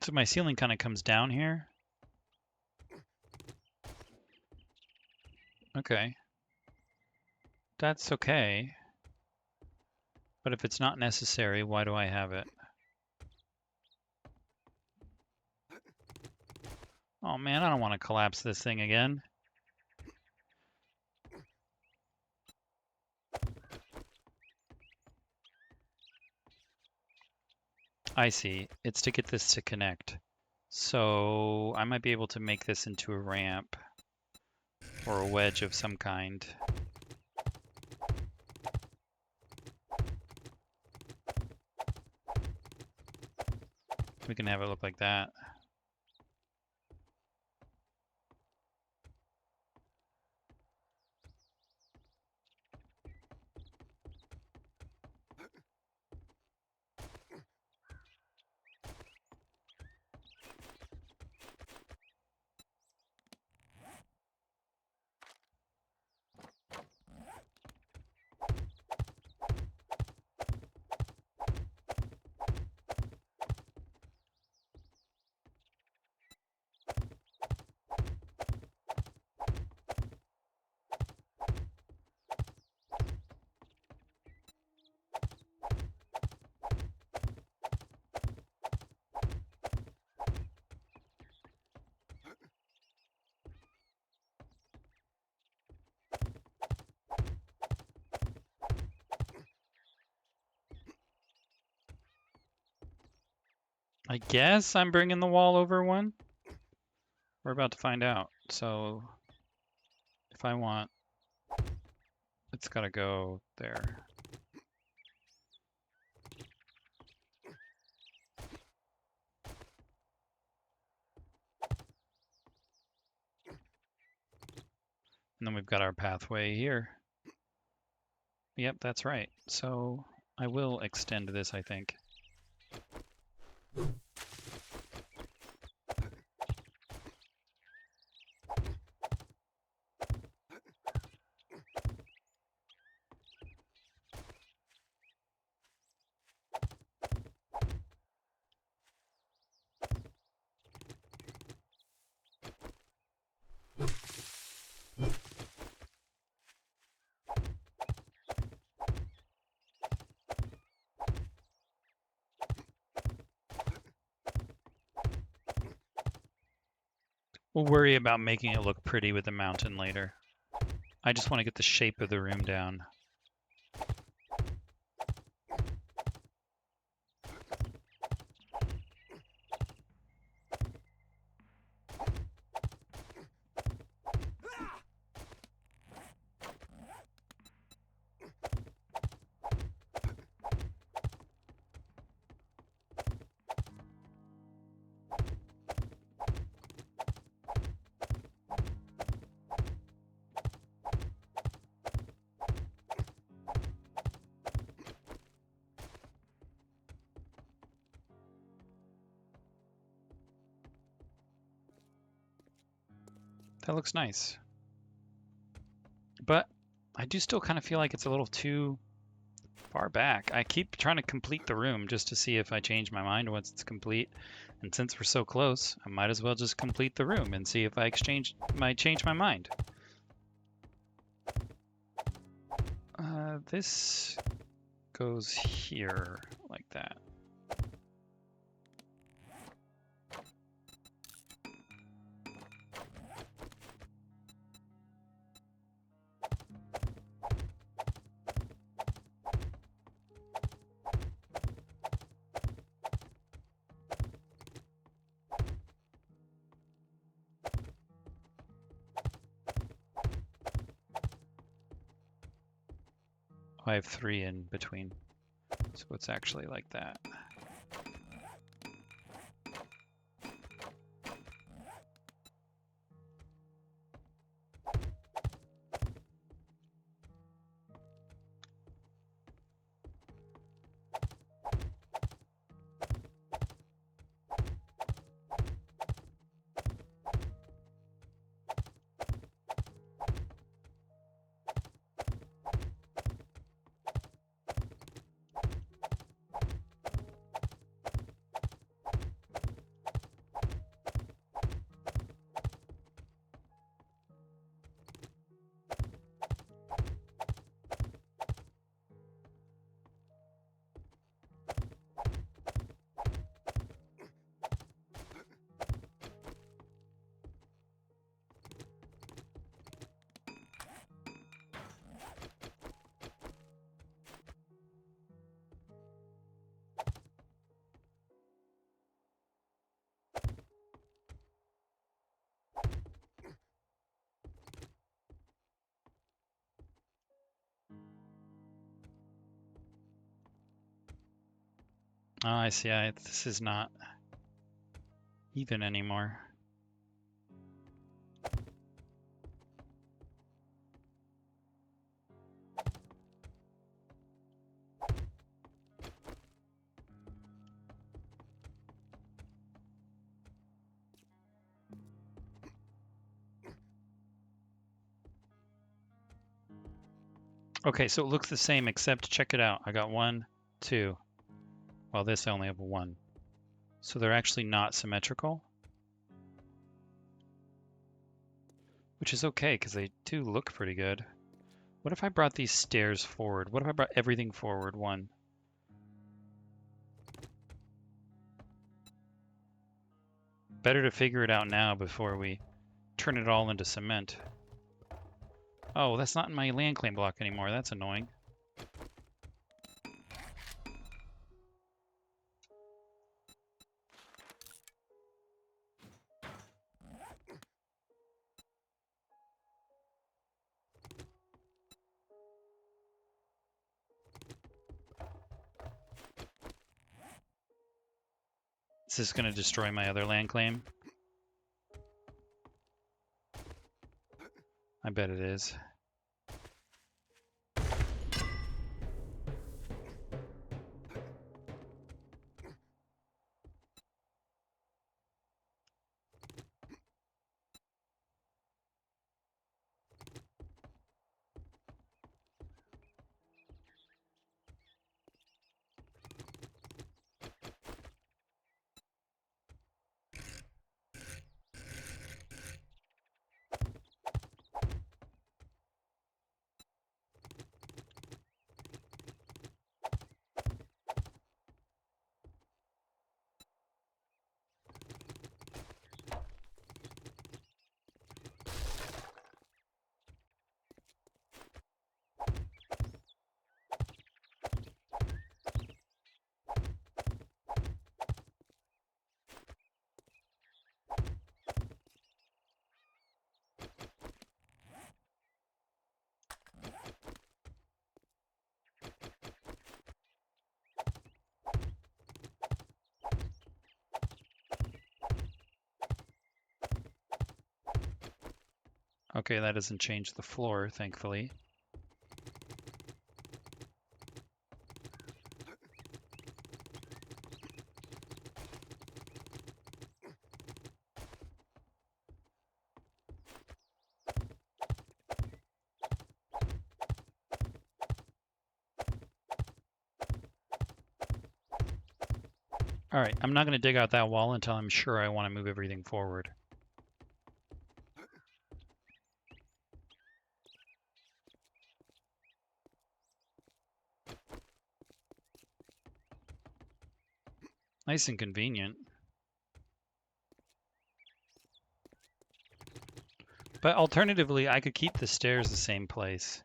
So my ceiling kind of comes down here. Okay. That's okay. But if it's not necessary, why do I have it? Oh man, I don't want to collapse this thing again. I see. It's to get this to connect. So I might be able to make this into a ramp or a wedge of some kind. We can have it look like that. I guess I'm bringing the wall over one. We're about to find out. So if I want, it's gotta go there. And then we've got our pathway here. Yep, that's right. So I will extend this, I think. We'll worry about making it look pretty with the mountain later. I just want to get the shape of the room down. That looks nice. But I do still kind of feel like it's a little too far back. I keep trying to complete the room just to see if I change my mind once it's complete. And since we're so close, I might as well just complete the room and see if I might change my mind. This goes here like that. I have 3 in between, so it's actually like that. Oh, I see. This is not even anymore. Okay, so it looks the same, except check it out. I got 1, 2. Well, this I only have 1. So they're actually not symmetrical. Which is okay, because they do look pretty good. What if I brought these stairs forward? What if I brought everything forward 1? Better to figure it out now before we turn it all into cement. Oh, that's not in my land claim block anymore. That's annoying. Is this going to destroy my other land claim? I bet it is. Okay, that doesn't change the floor, thankfully. All right, I'm not going to dig out that wall until I'm sure I want to move everything forward. Nice and convenient. But alternatively, I could keep the stairs the same place.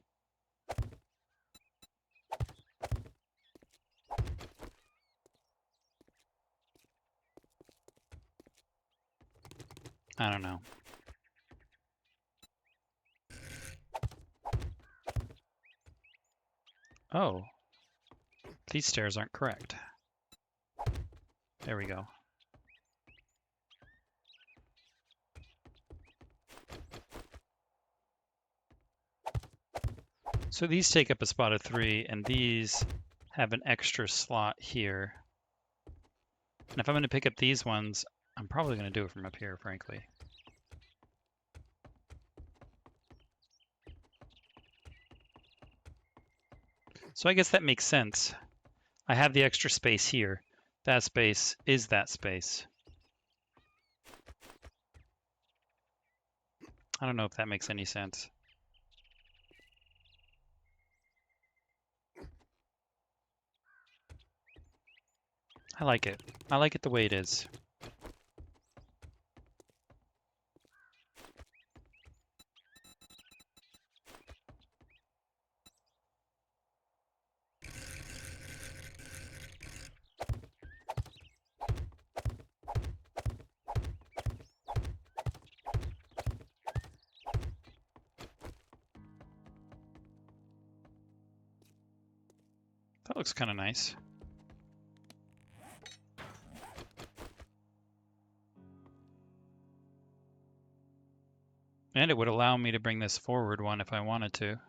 I don't know. Oh, these stairs aren't correct. There we go. So these take up a spot of 3, and these have an extra slot here. And if I'm going to pick up these ones, I'm probably going to do it from up here, frankly. So I guess that makes sense. I have the extra space here. That space is that space. I don't know if that makes any sense. I like it. I like it the way it is. That looks kind of nice. And it would allow me to bring this forward one if I wanted to.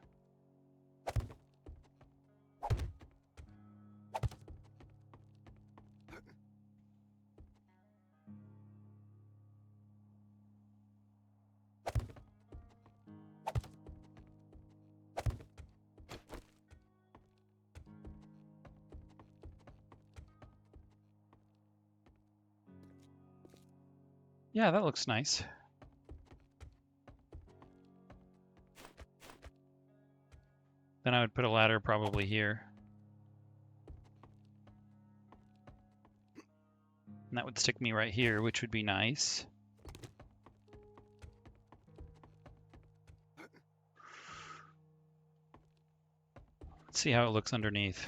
Yeah, that looks nice. Then I would put a ladder probably here. And that would stick me right here, which would be nice. Let's see how it looks underneath.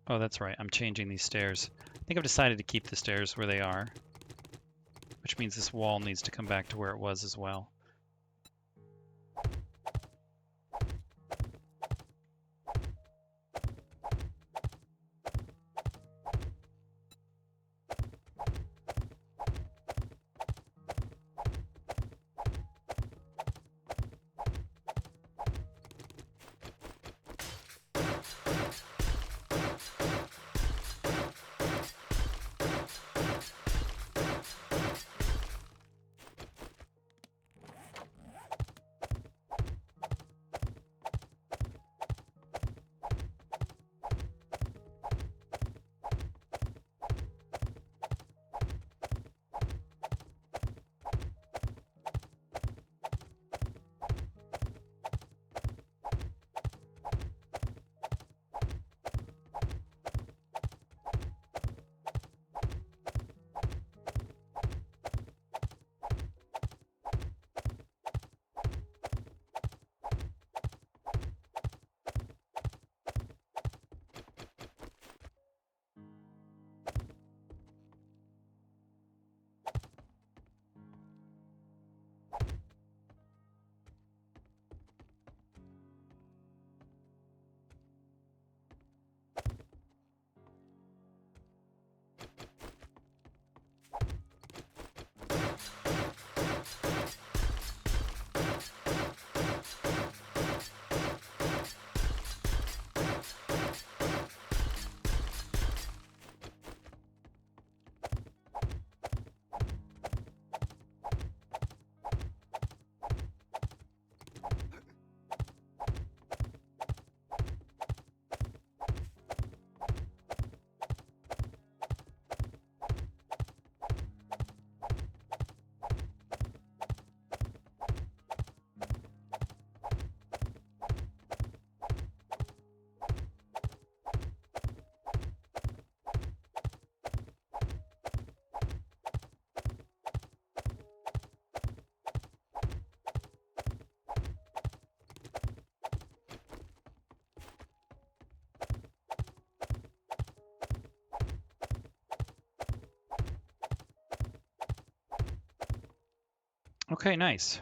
Oh, that's right. I'm changing these stairs. I think I've decided to keep the stairs where they are, which means this wall needs to come back to where it was as well. Okay, nice.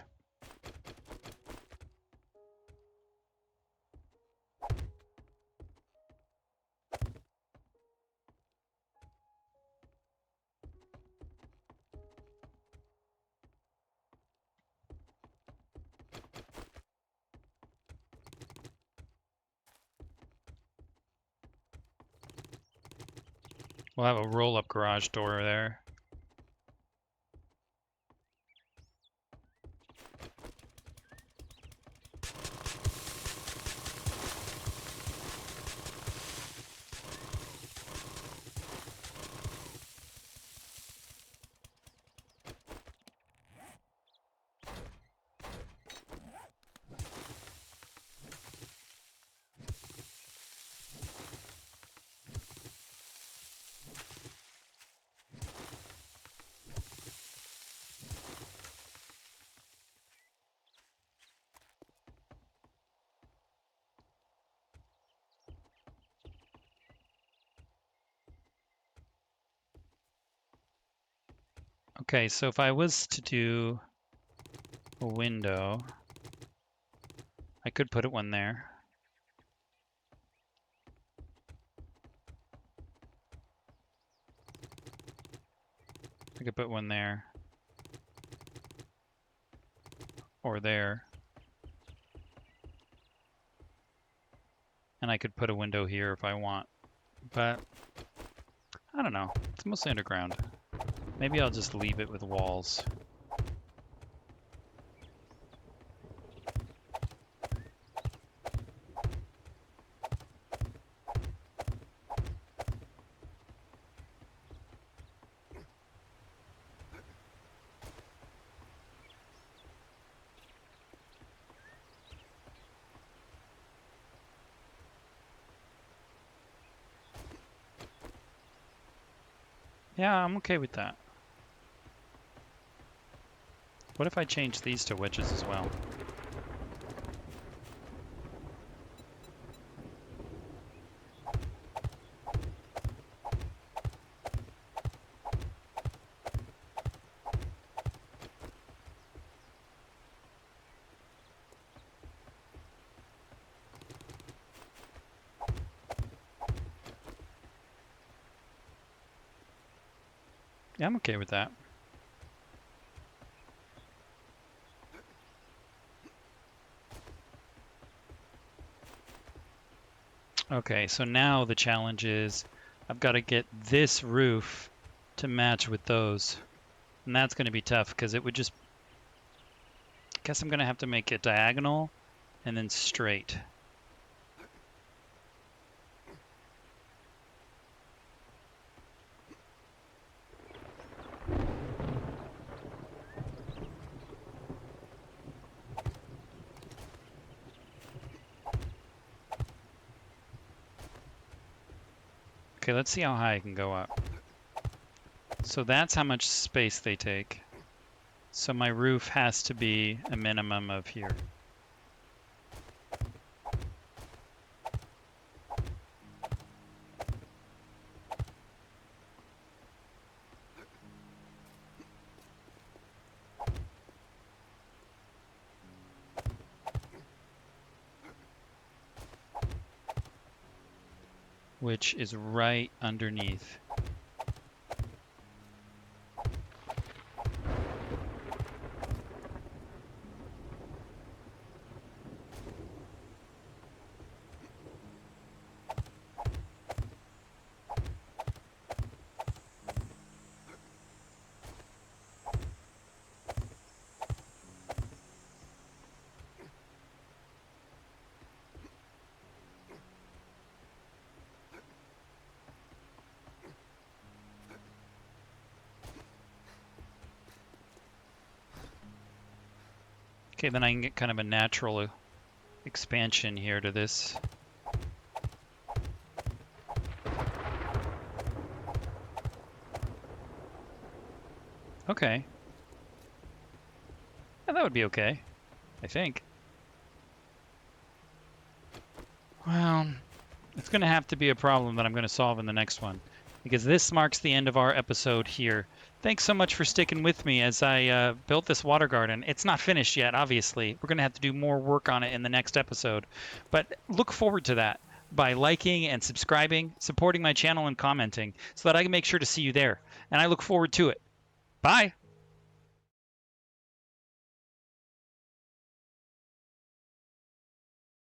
We'll have a roll-up garage door there. Okay, so if I was to do a window, I could put one there. I could put one there. Or there. And I could put a window here if I want. But, I don't know. It's mostly underground. Maybe I'll just leave it with walls. Yeah, I'm okay with that. What if I change these to wedges as well? Yeah, I'm okay with that. Okay, so now the challenge is I've got to get this roof to match with those. And that's going to be tough because it would just... I guess I'm going to have to make it diagonal and then straight. Okay, let's see how high I can go up. So that's how much space they take. So my roof has to be a minimum of here. Which is right underneath. Okay, then I can get kind of a natural expansion here to this. Okay. Yeah, that would be okay, I think. Well, it's going to have to be a problem that I'm going to solve in the next one. because this marks the end of our episode here. Thanks so much for sticking with me as I built this water garden. It's not finished yet, obviously. We're going to have to do more work on it in the next episode. But look forward to that by liking and subscribing, supporting my channel, and commenting so that I can make sure to see you there. And I look forward to it. Bye.